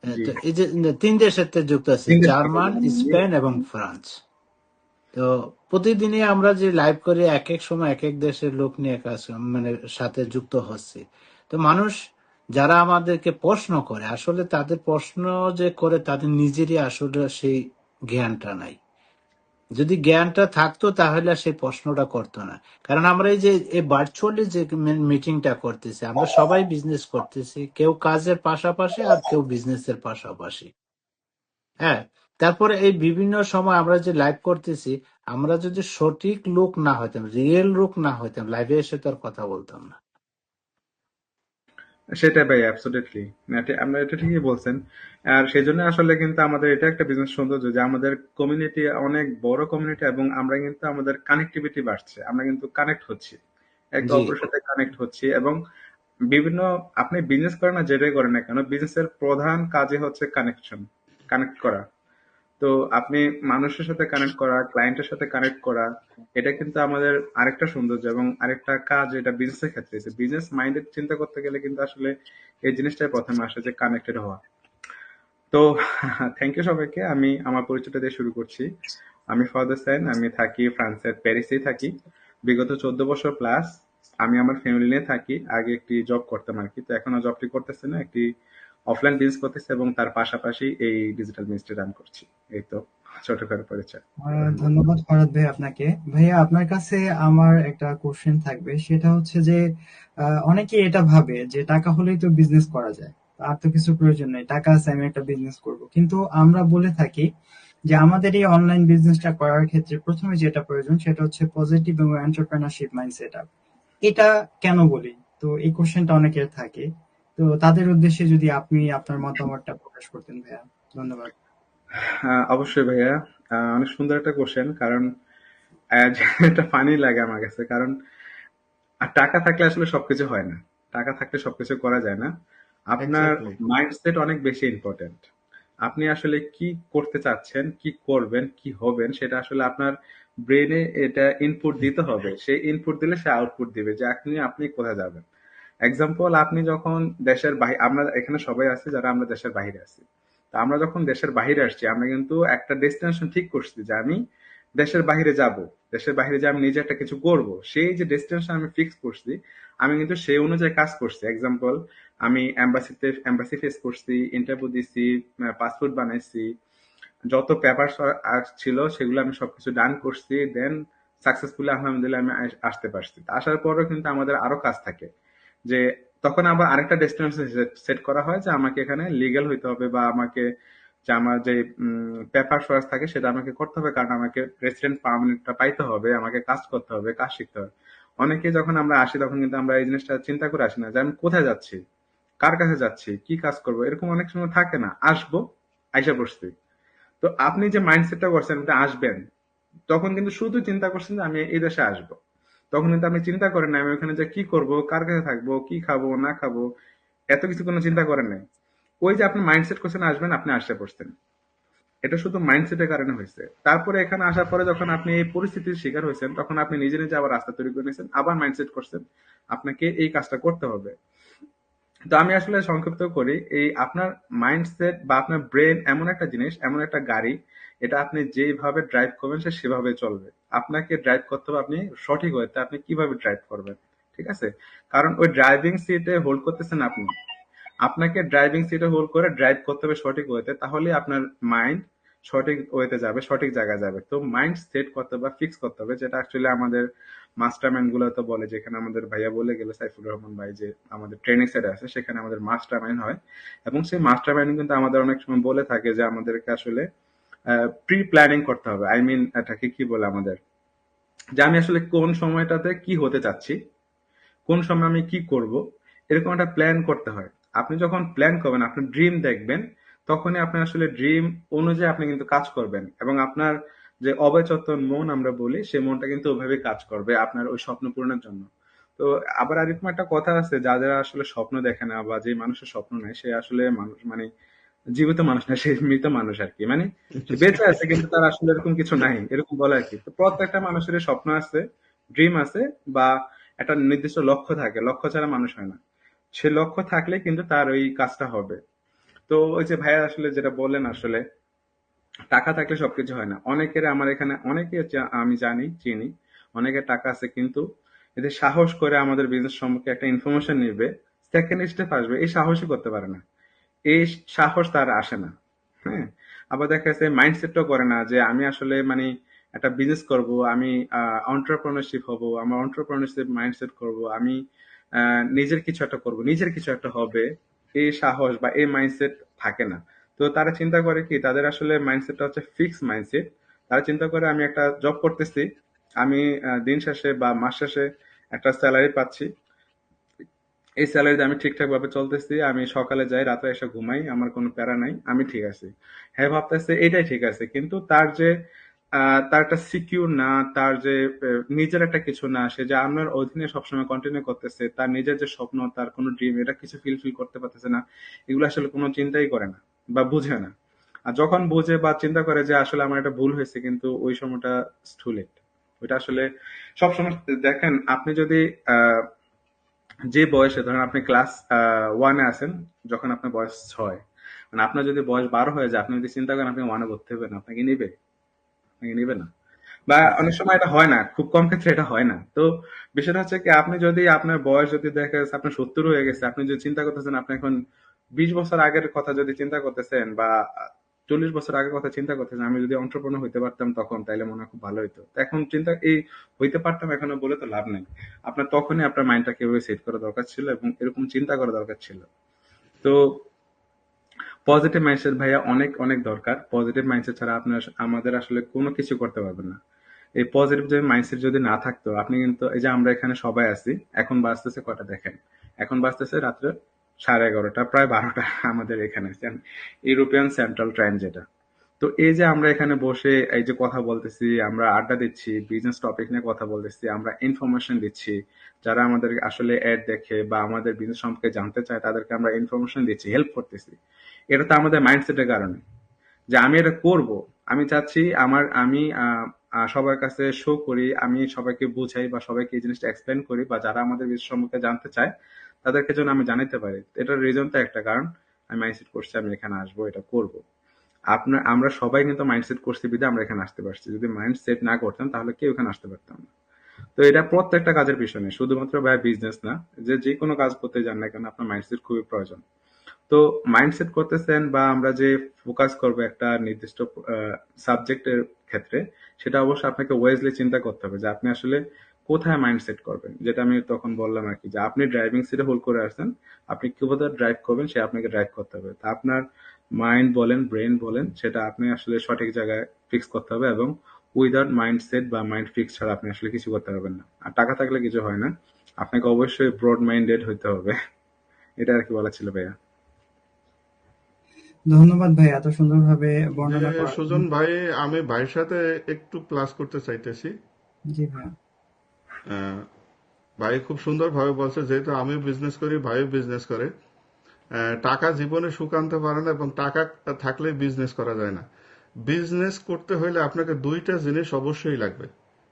জি। তো এই যে 3 দেশের থেকে যুক্ত আছি, 3 দেশ থেকে। জার্মান, স্পেন এবং ফ্রান্স। তো প্রতিদিনই আমরা যে লাইভ করি, এক এক সময় এক এক দেশের লোক নিয়ে কাজ, মানে সাথে যুক্ত হচ্ছে। তো মানুষ যারা আমাদেরকে প্রশ্ন করে, আসলে তাদের প্রশ্ন যে করে তাদের নিজেরই আসলে সেই জ্ঞানটা নাই। যদি জ্ঞানটা থাকতো তাহলে আর সেই প্রশ্নটা করতো না। কারণ আমরা এই যে এই ভার্চুয়ালি যে মিটিংটা করতেছি, আমরা সবাই বিজনেস করতেছি, কেউ কাজের পাশাপাশি আর কেউ বিজনেসের পাশাপাশি। হ্যাঁ, তারপরে এই বিভিন্ন সময় আমরা যে লাইভ করতেছি, আমরা যদি সঠিক লোক না হইতাম, রিয়েল লোক না হইতাম, লাইভে এসে তো আর কথা বলতাম না। সেটাই ভাই, অ্যাবসলিউটলি। আমরা এটা ঠিকই বলছেন। আর সেই জন্য আসলে কিন্তু আমাদের এটা একটা বিজনেস সৌন্দর্য যে আমাদের কমিউনিটি অনেক বড় কমিউনিটি, এবং আমরা কিন্তু আমাদের কানেক্টিভিটি বাড়ছে, আমরা কিন্তু কানেক্ট হচ্ছি, একে জি, অপরের সাথে কানেক্ট হচ্ছি। এবং বিভিন্ন, আপনি বিজনেস করেন না যেটাই করেন না কেন, বিজনেসের প্রধান কাজই হচ্ছে কানেকশন, কানেক্ট করা। তো আপনি মানুষের সাথে কানেক্ট করা, ক্লায়েন্টের সাথে কানেক্ট করা, এটা কিন্তু আমাদের আরেকটা সৌন্দর্য এবং আরেকটা কাজ, এটা বিজনেসের ক্ষেত্রে। বিজনেস মাইন্ডেড চিন্তা করতে গেলে কিন্তু আসলে এই জিনিসটাই প্রথমে আসে, যে কানেক্টেড হওয়া। তো থ্যাংক ইউ সবাইকে। আমি আমার পরিচয়টা দিয়ে শুরু করছি। আমি ফয়দ হোসেন, আমি থাকি ফ্রান্সের প্যারিসেই থাকি। বিগত 14 বছর প্লাস আমি আমার ফ্যামিলি নিয়ে থাকি। আগে একটি জব করতাম আর কি, তো এখন আর জবটি করতেছি না, একটি অফলাইন বিজনেস করতেছি এবং তার পাশাপাশি এই ডিজিটাল বিজনেসটি রান করছি। এই তো ছোট করে পরিচয়। ধন্যবাদ। ধন্যবাদ ফরহাদ ভাই আপনাকে। ভাইয়া আপনার কাছে আমার একটা কোশ্চেন থাকবে, সেটা হচ্ছে যে অনেকে এটা ভাবে যে টাকা হলেই তো বিজনেস করা যায়, আর তো কিছু প্রয়োজন নেই, টাকা আছে আমি একটা বিজনেস করব। কিন্তু আমরা বলে থাকি যে আমাদের এই অনলাইন বিজনেসটা করার ক্ষেত্রে প্রথমে যেটা প্রয়োজন সেটা হচ্ছে পজিটিভ এবং এন্টারপ্রেনারশিপ মাইন্ডসেট আপ। এটা কেন বলি, তো এই কোশ্চেনটা অনেকের থাকে। তো তাদের উদ্দেশ্যে যদি আপনি আপনার মতামতটা প্রকাশ করতেন ভাইয়া। ধন্যবাদ। অবশ্যই ভাইয়া। অনেক সুন্দর একটা কোশ্চেন, কারণ এটা ফানি লাগে আমার কাছে। কারণ আর টাকা থাকলে আসলে সবকিছু হয় না, টাকা থাকলে সবকিছু করা যায় না। আপনার এক্স্যাক্টলি। মাইন্ডসেট অনেক বেশি ইম্পর্টেন্ট। আপনি আসলে কি করতে চাচ্ছেন, কি করবেন, কি হবেন, সেটা আসলে আপনার ব্রেনে এটা ইনপুট দিতে হবে। সেই ইনপুট দিলে সে আউটপুট দিবে যে আপনি আপনি কোথায় যাবেন। এক্সাম্পল, আপনি যখন দেশের বাইরে, আমরা এখানে সবাই আছি যারা আমরা দেশের বাইরে আছি। তো আমরা যখন দেশের বাইরে আসছি, আমরা কিন্তু একটা ডেস্টিনেশন ঠিক করছি যে আমি দেশের বাইরে যাব। দেশের বাইরে যে আমি নিজে একটা কিছু করব, সেই যে ডেস্টিনেশন আমি ফিক্স করছি, আমি কিন্তু সেই অনুযায়ী কাজ করছি। এক্সাম্পল, আমি এম্বাসি ফেস করছি, ইন্টারভিউ দিছি, পাসপোর্ট বানাইছি, যত পেপার ছিল সেগুলো আমি সবকিছু ডান করছি। দেন সাকসেসফুলি আলহামদুলিল্লাহ আমি আসতে পারছি। তা আসার পরও কিন্তু আমাদের আরো কাজ থাকে, যে তখন আবার আরেকটা ডেস্টিনেশন সেট করা হয় যে আমাকে এখানে লিগ্যাল হইতে হবে, বা আমাকে যে আমার যে পেপার সোর্স থাকে সেটা আমাকে করতে হবে, কারণ আমাকে রেসিডেন্ট পারমিটটা পাইতে হবে, আমাকে কাজ করতে হবে, কাজ শিখতে হবে। অনেকে যখন আমরা আসি তখন কিন্তু আমরা এই জিনিসটা চিন্তা করে আসি না যে আমি কোথায় যাচ্ছি, কার কাছে যাচ্ছি, কি কাজ করব, এরকম অনেক সময় থাকে না। আসবো, আইসা পড়ছি। তো আপনি যে মাইন্ডসেটটা করছেন আপনি আসবেন, তখন কিন্তু শুধু চিন্তা করছেন যে আমি এই দেশে আসবো। তখন কিন্তু আপনি চিন্তা করেন না আমি ওখানে যে কি করব, কার কাছে থাকবো, কি খাবো না খাবো, এত কিছু কোনো চিন্তা করেন নাই। ওই যে আপনি মাইন্ডসেট করছেন আসবেন, আপনি আসতে পড়ছেন। এটা শুধু মাইন্ডসেটের কারণে হয়েছে। তারপরে এখানে আসার পরে যখন আপনি এই পরিস্থিতির শিকার হয়েছেন, তখন আপনি নিজে নিজে আবার রাস্তা তৈরি করে নিয়েছেন, আবার মাইন্ডসেট করছেন আপনাকে এই কাজটা করতে হবে। তো আমি আসলে সংক্ষিপ্ত করি, এই আপনার মাইন্ডসেট বা আপনার ব্রেন এমন একটা জিনিস, এমন একটা গাড়ি, এটা আপনি যেভাবে ড্রাইভ করবেন সে সেভাবে চলবে। আপনাকে ড্রাইভ করতে হবে আপনি সঠিক হতে, আপনি কিভাবে ড্রাইভ করবেন। ঠিক আছে? কারণ ওই ড্রাইভিং সিটে হোল্ড করতেছেন আপনি, আপনাকে ড্রাইভিং সিটে হোল্ড করে ড্রাইভ করতে হবে সঠিক ওয়েতে, তাহলে আপনার মাইন্ড সঠিক ওয়েতে যাবে, সঠিক জায়গায় যাবে। তো মাইন্ড সেট করতে হবে, ফিক্স করতে হবে, যেটা অ্যাকচুয়ালি আমাদের মাস্টার মাইন্ড গুলো তো বলে, যেখানে আমাদের ভাইয়া বলে গেল সাইফুর রহমান ভাই, যে আমাদের ট্রেনিং সেটে আছে সেখানে আমাদের মাস্টার মাইন্ড হয়। এবং সেই মাস্টার মাইন্ড কিন্তু আমাদের অনেক সময় বলে থাকে যে আমাদেরকে আসলে প্রি প্ল্যানিং করতে হবে। আই মিন এটাকে কি বলে আমাদের, যে আমি আসলে কোন সময়টাতে কি হতে চাচ্ছি, কোন সময় আমি কি করব, এরকম একটা প্ল্যান করতে হয়। আপনি যখন প্ল্যান করবেন, আপনি ড্রিম দেখবেন, তখনই আপনি আসলে ড্রিম অনুযায়ী আপনি কিন্তু কাজ করবেন, এবং আপনার যে অবচেতন মন আমরা বলি, সেই মনটা কিন্তু ওইভাবে কাজ করবে আপনার ওই স্বপ্ন পূরণের জন্য। তো আবার এরকম একটা কথা আছে, যারা আসলে স্বপ্ন দেখে না বা যে মানুষের স্বপ্ন নাই সে আসলে মানুষ মানে জীবিত মানুষ না, সে মৃত মানুষ আর কি। মানে সে বেঁচে আছে কিন্তু তার আসলে এরকম কিছু নাই, এরকম বলে আর কি। তো প্রত্যেকটা মানুষের স্বপ্ন আছে, ড্রিম আছে, বা একটা নির্দিষ্ট লক্ষ্য থাকে। লক্ষ্য ছাড়া মানুষ হয় না। সে লক্ষ্য থাকলে কিন্তু তার ওই কাজটা হবে। তো ওই যে ভাইয়া আসলে যেটা বললেন, আসলে টাকা থাকলে সবকিছু হয় না। অনেকের আমার এখানে অনেকে আমি জানি, চিনি, অনেকের টাকা আছে কিন্তু যদি সাহস করে আমাদের বিজনেস সম্পর্কে একটা ইনফরমেশন নিবে, সেকেন্ড স্টেপ আসবে, এই সাহসই করতে পারে না। এই সাহস তার আসে না। হ্যাঁ, আবার দেখা যাচ্ছে মাইন্ডসেটটাও করে না যে আমি আসলে মানে একটা বিজনেস করব, আমি এন্টারপ্রেনারশিপ হব, আমার এন্টারপ্রেনারশিপ মাইন্ডসেট করব, আমি নিজের কিছু একটা করব, নিজের কিছু একটা হবে। এই সাহস বা এই মাইন্ডসেট থাকে না। তো তারা চিন্তা করে কি, তাদের আসলে মাইন্ডসেটটা হচ্ছে ফিক্স মাইন্ডসেট। তারা চিন্তা করে আমি একটা জব করতেছি, আমি দিন শেষে বা মাস শেষে একটা স্যালারি পাচ্ছি, এই স্যালারিতে আমি ঠিকঠাক ভাবে চলতেছি, আমি সকালে যাই রাতে এসে ঘুমাই, আমার কোনো প্যারা নাই, আমি ঠিক আছি। হ্যাঁ, ভাবতেছে এটাই ঠিক আছে, কিন্তু তার যে তার একটা সিকিউর না, তার যে নিজের একটা কিছু না, সে যে আপনার অধীনে সবসময় কন্টিনিউ করতেছে, তার নিজের যে স্বপ্ন, তার কোনো ড্রিম, এটা কিছু ফিল করতে পারতেছে না। এগুলো আসলে কোনো চিন্তাই করে না বা বুঝে না। আর যখন বুঝে বা চিন্তা করে যে আসলে আমার একটা ভুল হয়েছে, কিন্তু ওই সময়টা টু লেট। ওইটা আসলে সবসময় দেখেন, আপনি যদি আহ যে বয়সে, ধরেন আপনি ক্লাস ওয়ানে আছেন, যখন আপনার বয়স 6, মানে আপনার যদি বয়স 12 হয়ে যায়, আপনি যদি চিন্তা করেন আপনি ওয়ানে ভর্তি হবেন, আপনাকে নিবে? আপনাকে নিবে না। বা অনেক সময় এটা হয় না, খুব কম ক্ষেত্রে এটা হয় না। তো বিষয়টা হচ্ছে কি, আপনি যদি আপনার বয়স যদি দেখা যাচ্ছে আপনার 70 হয়ে গেছে, আপনি যদি চিন্তা করতেছেন আপনি এখন 20 বছর আগের কথা যদি চিন্তা করতেছেন, বা 40 বছর আগের কথা চিন্তা করতেছেন, আমি যদি এন্টারপ্রেনার হইতে পারতাম তখন, তাইলে মনে হয় খুব ভালো হতো। তো এখন চিন্তা এই হইতে পারতাম এখনো বলে তো লাভ নাই। আপনার তখনই আপনার মাইন্ডটাকে এভাবে সেট করা দরকার ছিল এবং এরকম চিন্তা করা দরকার ছিল। তো পজিটিভ মাইন্ডসেট ভাইয়া অনেক অনেক দরকার। পজিটিভ মাইন্ডসেট ছাড়া আপনার আমাদের আসলে কোনো কিছু করতে পারবেন না। এই পজিটিভ যে মাইন্ডসেট যদি না থাকতো, আপনি কিন্তু এই যে আমরা এখানে সবাই আছি, এখন বাজতেছে কটা দেখেন, এখন বাজতেছে রাত্রে 11:30, প্রায় 12টা আমাদের এখানে, ইউরোপিয়ান সেন্ট্রাল টাইম যেটা। তো এই যে আমরা এখানে বসে এই যে কথা বলতেছি, আমরা আড্ডা দিচ্ছি, বিজনেস টপিক নিয়ে কথা বলতেছি, আমরা ইনফরমেশন দিচ্ছি, যারা আমাদের আসলে অ্যাড দেখে বা আমাদের বিজনেস সম্পর্কে জানতে চায় তাদেরকে আমরা ইনফরমেশন দিচ্ছি, হেল্প করতেছি। এটা তো আমাদের মাইন্ডসেটের কারণে, যে আমি এটা করব। আমি চাচ্ছি আমি সবার কাছে শো করি, আমি সবাইকে বুঝাই বা সবাইকে এই জিনিসটা এক্সপ্লেন করি, বা যারা আমাদের বিজনেস সম্পর্কে জানতে চায় তাদেরকে যেন আমি জানাতে পারি। এটার রিজন তো একটা কারণ, আমি মাইন্ডসেট করছি আমি এখানে আসবো, এটা করব। আমরা সবাই কিন্তু মাইন্ডসেট করছি বিধায় আমরা এখানে আসতে পারছি। যদি মাইন্ডসেট না করতাম তাহলে কেউ এখানে আসতে পারতাম না। তো এটা প্রত্যেকটা কাজের পিছনে, শুধুমাত্র ভাই বিজনেস না, যে কোনো কাজ করতে যান না কেন আপনার মাইন্ডসেট খুবই প্রয়োজন। তো মাইন্ডসেট করতেছেন বা আমরা যে ফোকাস করব একটা নির্দিষ্ট সাবজেক্টের ক্ষেত্রে, সেটা অবশ্যই আপনাকে ওয়েজলি চিন্তা করতে হবে যে আপনি আসলে কোথায় মাইন্ডসেট করবেন। যেটা আমি তখন বললাম আর কি, যে আপনি ড্রাইভিং সিটে হোল্ড করে আসছেন, আপনি কোথায় ড্রাইভ করবেন সে আপনাকে ড্রাইভ করতে হবে। তা আপনার মাইন্ড বলেন, ব্রেন বলেন, সেটা আপনি আসলে সঠিক জায়গায় ফিক্স করতে হবে, এবং উইদাউট মাইন্ডসেট বা মাইন্ড ফিক্স ছাড়া আপনি আসলে কিছু করতে পারবেন না। আর টাকা থাকলে কিছু হয় না, আপনাকে অবশ্যই ব্রড মাইন্ডেড হইতে হবে। এটা আর কি বলা ছিল ভাইয়া। ধন্যবাদ ভাই এত সুন্দরভাবে যে বর্ণনা করার জন্য। সুজন ভাই, আমি ভাইয়ের সাথে একটু প্লাস করতে চাইতেছি। জি ভাইয়া। আহ, ভাই খুব সুন্দরভাবে বলছে, যেহেতু আমিও বিজনেস করি, ভাইও বিজনেস করে। টাকা জীবনে সুখ আনতে পারে না, এবং টাকা থাকলে বিজনেস করা যায় না। বিজনেস করতে হলে আপনাকে দুইটা জিনিস অবশ্যই লাগবে।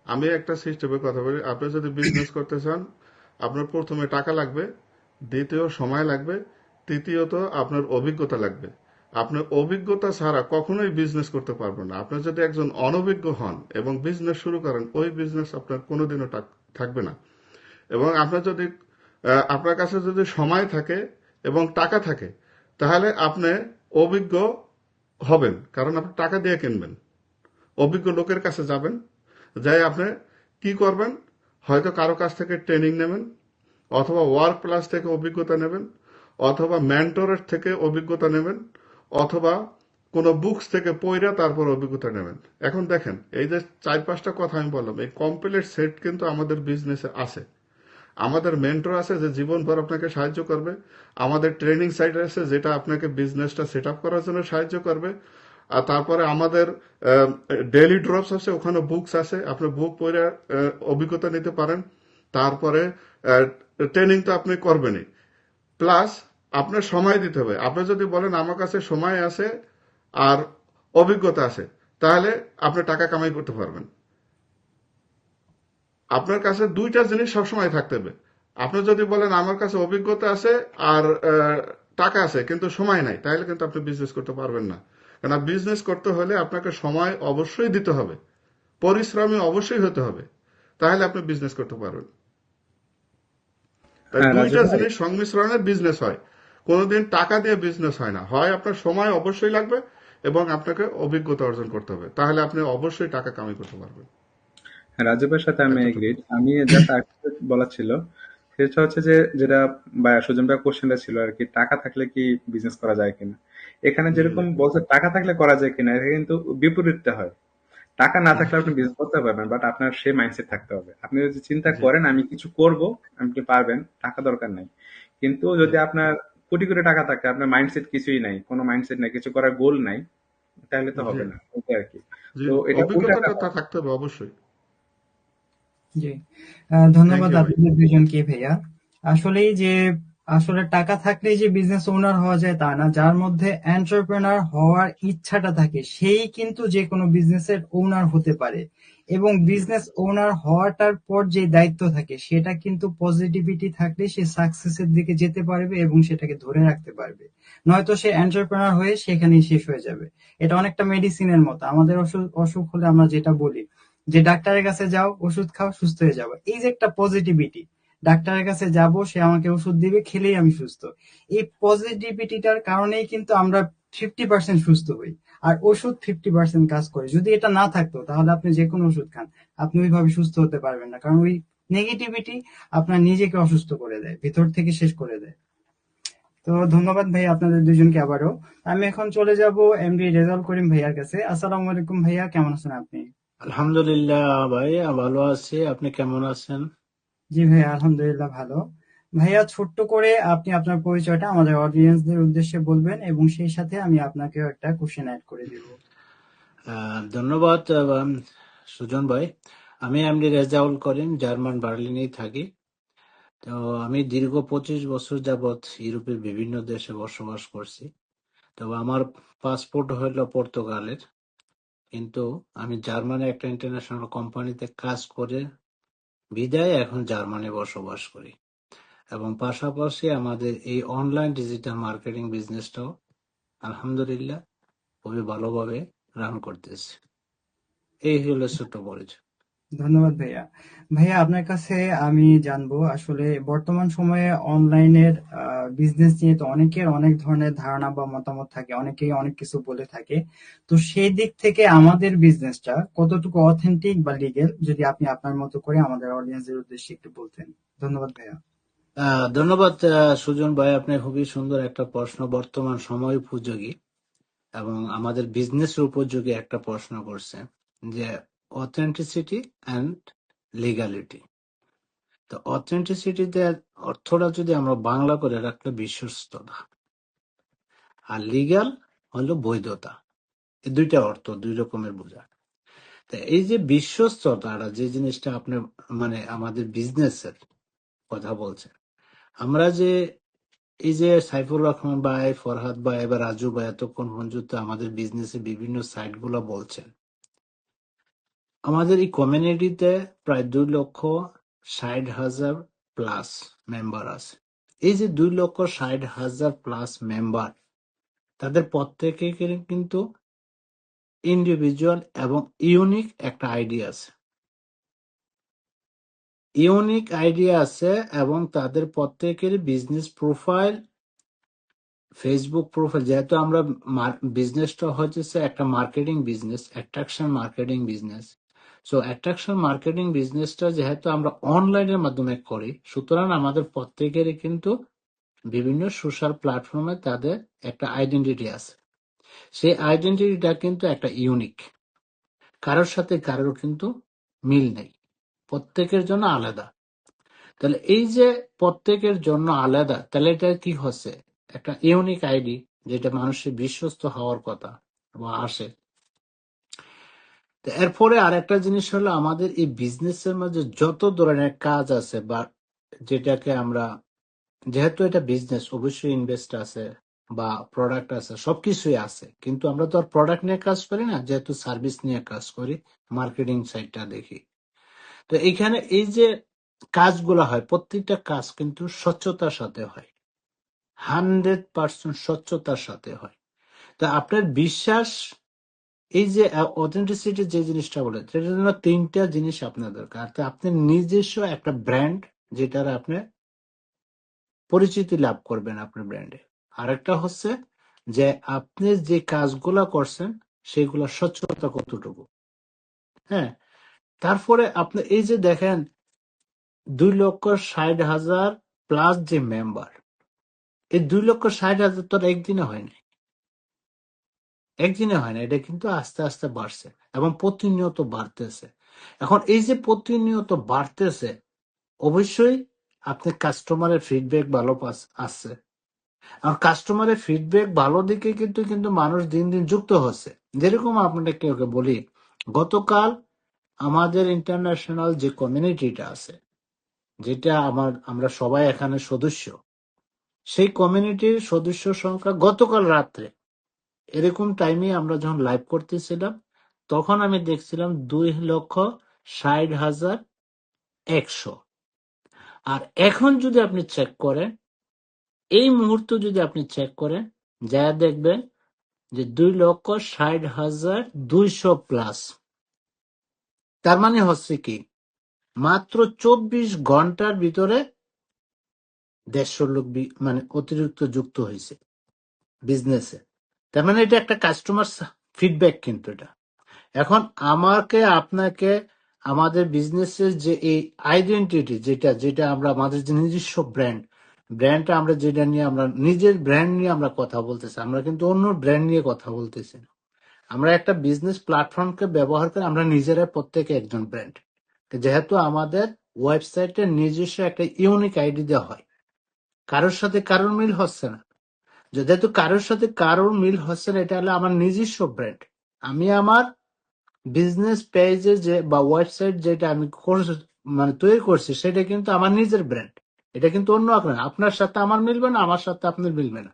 আমি একটা সিস্টেমের কথা বলি, আপনি যদি বিজনেস করতে চান, আপনার প্রথমে টাকা লাগবে, দ্বিতীয় সময় লাগবে, তৃতীয়ত আপনার অভিজ্ঞতা লাগবে। আপনার অভিজ্ঞতা ছাড়া কখনোই বিজনেস করতে পারবেন না। আপনি যদি একজন অনভিজ্ঞ হন এবং বিজনেস শুরু করেন, ওই বিজনেস আপনার কোনোদিনও থাকবে না। এবং আপনার কাছে যদি সময় থাকে এবং টাকা থাকে, তাহলে আপনি অভিজ্ঞ হবেন, কারণ আপনি টাকা দিয়ে কিনবেন। অভিজ্ঞ লোকের কাছে যাবেন, যাই আপনি কি করবেন, হয়তো কারো কাছ থেকে ট্রেনিং নেবেন, অথবা ওয়ার্ক প্লাস থেকে অভিজ্ঞতা নেবেন, অথবা মেন্টরের থেকে অভিজ্ঞতা নেবেন, অথবা কোনো বুকস থেকে পড়া তারপর অভিজ্ঞতা নেবেন। এখন দেখেন, এই যে 4-5টা কথা আমি বললাম, এই কমপ্লিট সেট কিন্তু আমাদের বিজনেসে আছে। আমাদের মেন্টর আছে যে জীবনভর আপনাকে সাহায্য করবে। আমাদের ট্রেনিং সাইট আছে যেটা আপনাকে বিজনেসটা সেট আপ করার জন্য সাহায্য করবে। আর তারপরে আমাদের ডেইলি ড্রপস আছে, ওখানে বুকস আছে, আপনি বুক পড়ে অভিজ্ঞতা নিতে পারেন। তারপরে ট্রেনিং তো আপনি করবেনই, প্লাস আপনার সময় দিতে হবে। আপনি যদি বলেন আমার কাছে সময় আছে আর অভিজ্ঞতা আছে, তাহলে আপনি টাকা কামাই করতে পারবেন। আপনার কাছে দুইটা জিনিস সবসময় থাকতে হবে। আপনি যদি বলেন আমার কাছে অভিজ্ঞতা আছে আর টাকা আছে কিন্তু সময় নাই, তাহলে কিন্তু আপনি বিজনেস করতে পারবেন না। কারণ বিজনেস করতে হলে আপনাকে সময় অবশ্যই দিতে হবে, পরিশ্রমী অবশ্যই হতে হবে, তাহলে আপনি বিজনেস করতে পারবেন। তাই হ্যাঁ রাজু দুইটা ভাই। জিনিস সংমিশ্রণে বিজনেস হয়, কোনোদিন টাকা দিয়ে বিজনেস হয় না। হয় আপনার সময় অবশ্যই লাগবে এবং আপনাকে অভিজ্ঞতা অর্জন করতে হবে, তাহলে আপনি অবশ্যই টাকা কামাই করতে পারবেন। হ্যাঁ, রাজীবের সাথে আমি এতটুকু। এগ্রিড। আমি জাস্ট আরেকটা বলা ছিল, সেটা হচ্ছে যে যেটা বা সুজন ভাই কোশ্চেনটা ছিল আর কি, টাকা থাকলে কি বিজনেস করা যায় কিনা। এখানে জি যেরকম জি বলছে টাকা থাকলে করা যায় কিনা, এটা কিন্তু বিপরীতটা হয়। টাকা না থাকলে আপনি বিজনেস করতে পারবেন, বাট আপনার সেই মাইন্ডসেট থাকতে হবে। আপনি যদি চিন্তা জি করেন আমি কিছু করব, আপনি পারবেন, টাকা দরকার নাই। কিন্তু জি যদি আপনার কোটি কোটি টাকা থাকে, আপনার মাইন্ডসেট কিছুই নাই, কোনো মাইন্ডসেট নাই, কিছু করার গোল নাই, তাহলে তো জি হবে না, ওটাই আর কি। জি, তো এটা উল্টাটা অভিজ্ঞতাটা তা হয়। থাকতে হবে অবশ্যই। জি। থ্যাংক ধন্যবাদ ইউ ভাই। আপনাদের দুজনকে ভাইয়া। আসলেই যে আসলে টাকা থাকলেই যে বিজনেস ওনার হওয়া যায় তা না, যার মধ্যে এন্টারপ্রেনার হওয়ার ইচ্ছাটা থাকে সেই কিন্তু যে কোনো বিজনেসের ওনার হতে পারে। এবং বিজনেস ওনার হওয়াটার পর যে দায়িত্ব থাকে সেটা কিন্তু পজিটিভিটি থাকলে সে সাকসেসের দিকে যেতে পারবে এবং সেটাকে ধরে রাখতে পারবে। নয়তো সে এন্টারপ্রেনার হয়ে সেখানেই শেষ হয়ে যাবে। এটা অনেকটা মেডিসিনের মতো। আমাদের অসুখ হলে আমরা যেটা বলি যে ডাক্তারের কাছে যাও, ওষুধ খাও, সুস্থ হয়ে যাবে। এই যে একটা পজিটিভিটি, ডাক্তারের কাছে যাব, সে আমাকে ওষুধ দিবে, খেলেই আমি সুস্থ। এই পজিটিভিটিটার কারণেই কিন্তু আমরা 50% সুস্থ হই। আর ওষুধ 50% কাজ করে। যদি এটা না থাকতো তাহলে আপনি যে কোনো ওষুধ খান, আপনি ওইভাবে সুস্থ হতে পারবেন না। কারণ ওই নেগেটিভিটি আপনার নিজেকে অসুস্থ করে দেয়, ভিতর থেকে শেষ করে দেয়। তো ধন্যবাদ ভাই আপনাদের দুজনকে আবারও। আমি এখন চলে যাব এমডি রেজাউল করিম ভাইয়ার কাছে। আসসালামু আলাইকুম ভাইয়া, কেমন আছেন আপনি? আলহামদুলিল্লাহ ভাই, ভালো আছি। আপনি কেমন আছেন? জি ভাইয়া, আলহামদুলিল্লাহ ভালো। ভাইয়া, ছোট্ট করে আপনি আপনার পরিচয়টা আমাদের অডিয়েন্সদের উদ্দেশ্যে বলবেন এবং সেই সাথে আমি আপনাকেও একটা কোশ্চেন অ্যাড করে দিব। ধন্যবাদ সুজন ভাই। আমি এমডি রেজাউল করিম, জার্মান বার্লিনেই থাকি। তো আমি দীর্ঘ 25 বছর যাবৎ ইউরোপের বিভিন্ন দেশে বসবাস করছি। তবে আমার পাসপোর্ট হলো পর্তুগালের, কিন্তু আমি জার্মানে একটা ইন্টারন্যাশনাল কোম্পানিতে কাজ করে বিদায় এখন জার্মানে বসবাস করি। এবং পাশাপাশি আমাদের এই অনলাইন ডিজিটাল মার্কেটিং বিজনেসটাও আলহামদুলিল্লাহ খুবই ভালোভাবে রান করতেছে। এই হলো ছোট পরিচয়। ধন্যবাদ ভাইয়া। ভাইয়া, আপনার কাছে আমি জানবো আসলে বর্তমান সময়ে অনলাইনের বিজনেস নিয়ে তো অনেকের অনেক ধরনের ধারণা বা মতামত থাকে, অনেকেই অনেক কিছু বলে থাকে। তো সেই দিক থেকে আমাদের বিজনেসটা কতটুকু অথেন্টিক বা লিগেল, যদি আপনি আপনার মতো করে আমাদের অডিয়েন্সের উদ্দেশ্যে একটু বলতেন। ধন্যবাদ ভাইয়া। ধন্যবাদ সুজন ভাই, আপনি খুবই সুন্দর একটা প্রশ্ন, বর্তমান সময় উপযোগী এবং আমাদের বিজনেসের উপযোগী একটা প্রশ্ন করছে, যে অথেন্টিসিটি অ্যান্ড লিগালিটি। তো অথেন্টিসিটিতে অর্থটা যদি আমরা বাংলা করে রাখলে বিশ্বস্ততা, আর লিগ্যাল হলো বৈধতা। এই দুইটা অর্থ দুই রকমের বোঝায়। তো এই যে বিশ্বস্ততাটা, যে জিনিসটা আপনি মানে আমাদের বিজনেসের কথা বলছেন, আমরা যে এই যে সাইফুর রহমান ভাই, ফরহাদ ভাই, এবার রাজু ভাই এতক্ষণ পর্যন্ত আমাদের বিজনেসের বিভিন্ন সাইট গুলো বলছেন, আমাদের এই কমিউনিটিতে প্রায় 2,60,000 প্লাস মেম্বার আছে। এই যে 2,60,000 প্লাস মেম্বার, তাদের প্রত্যেকে কিন্তু ইন্ডিভিজুয়াল এবং ইউনিক একটা আইডিয়া আছে, এবং তাদের প্রত্যেকের বিজনেস প্রোফাইল, ফেসবুক প্রোফাইল। যেহেতু আমরা বিজনেসটা হচ্ছে একটা marketing business, attraction marketing business. So attraction marketing বিজনেসটা যেহেতু আমরা অনলাইনের মাধ্যমে করি, সুতরাং আমাদের প্রত্যেকেরই কিন্তু বিভিন্ন সোশ্যাল প্ল্যাটফর্মে তাদের একটা আইডেন্টিটি আছে। সেই আইডেন্টিটিটা কিন্তু একটা ইউনিক, কারোর সাথে কারোর কিন্তু মিল নেই, প্রত্যেকের জন্য আলাদা। তাহলে এই যে প্রত্যেকের জন্য আলাদা, তাহলে এটা কি হচ্ছে, একটা ইউনিক আইডি, যেটা মানুষের বিশ্বস্ত হওয়ার কথা বা আসে। তো এরপরে আরেকটা জিনিস হলো, আমাদের এই বিজনেসের মধ্যে যত ধরনের কাজ আছে, বা যেটাকে আমরা, যেহেতু এটা বিজনেস, অবশ্যই ইনভেস্ট আছে বা প্রোডাক্ট আছে, সবকিছুই আছে, কিন্তু আমরা তো আর প্রোডাক্ট নিয়ে কাজ করি না, যেহেতু সার্ভিস নিয়ে কাজ করি, মার্কেটিং সাইডটা দেখি। তো এখানে এই যে কাজগুলো হয়, প্রত্যেকটা কাজ কিন্তু স্বচ্ছতার সাথে হয়, 100% স্বচ্ছতার সাথে হয়। তো আপনার বিশ্বাস, এই যে অথেন্টিসিটি যে জিনিসটা বলে, সেটার জন্য তিনটা জিনিস আপনার দরকার। তো আপনি নিজস্ব একটা ব্র্যান্ড, যেটার আপনি পরিচিতি লাভ করবেন আপনার ব্র্যান্ডে। আরেকটা হচ্ছে যে আপনি যে কাজগুলা করছেন সেগুলা স্বচ্ছতা কতটুকু। হ্যাঁ, তারপরে আপনি এই যে দেখেন 2,60,000 প্লাস যে মেম্বার, এই 2,60,000 তো আর একদিনে হয় না, এটা কিন্তু আস্তে আস্তে বাড়ছে এবং প্রতিনিয়ত বাড়তেছে। এখন এই যে প্রতিনিয়ত বাড়তেছে, অবশ্যই আপনি কাস্টমারের ফিডব্যাক ভালো আসছে। আর কাস্টমারের ফিডব্যাক ভালো দিকে কিন্তু কিন্তু মানুষ দিন দিন যুক্ত হচ্ছে। যেরকম আপনাকে বলি, গতকাল আমাদের ইন্টারন্যাশনাল যে কমিউনিটিটা আছে, যেটা আমরা সবাই এখানে সদস্য, সেই কমিউনিটির সদস্য সংখ্যা গতকাল রাত্রে এরকম টাইমে আমরা যখন লাইভ করতেছিলাম, তখন আমি দেখছিলাম 2,60,100। আর এখন যদি আপনি চেক করেন, এই মুহূর্তে যদি আপনি চেক করেন, যা দেখবেন যে 2,60,200 প্লাস। তার মানে হচ্ছে কি, মাত্র 24 ঘন্টার ভিতরে 150 লোক মানে অতিরিক্ত যুক্ত হয়েছে বিজনেসে। তার মানে এটা একটা কাস্টমার ফিডব্যাক কিন্তু এটা। এখন আমাকে আপনাকে আমাদের বিজনেসের যে এই আইডেন্টিটি, যেটা যেটা আমরা আমাদের যে নিজস্ব ব্র্যান্ডটা আমরা যেটা নিয়ে আমরা নিজের ব্র্যান্ড নিয়ে আমরা কথা বলতেছি, আমরা কিন্তু অন্য ব্র্যান্ড নিয়ে কথা বলতেছি না। আমরা একটা বিজনেস প্ল্যাটফর্মকে ব্যবহার করে আমরা নিজেরাই প্রত্যেকে একজন ব্র্যান্ড। যেহেতু আমাদের ওয়েবসাইটে নিজস্ব একটা ইউনিক আইডি দেওয়া হয়, কারোর সাথে কারোর মিল হচ্ছে না। যেহেতু কারোর সাথে কারোর মিল হচ্ছে না, এটা হলো আমার নিজস্ব ব্র্যান্ড। আমি আমার বিজনেস পেজে যে বা ওয়েবসাইট যেটা আমি মানে তৈরি করছি, সেটা কিন্তু আমার নিজের ব্র্যান্ড। এটা কিন্তু অন্য আপনার সাথে আমার মিলবে না, আমার সাথে আপনার মিলবে না।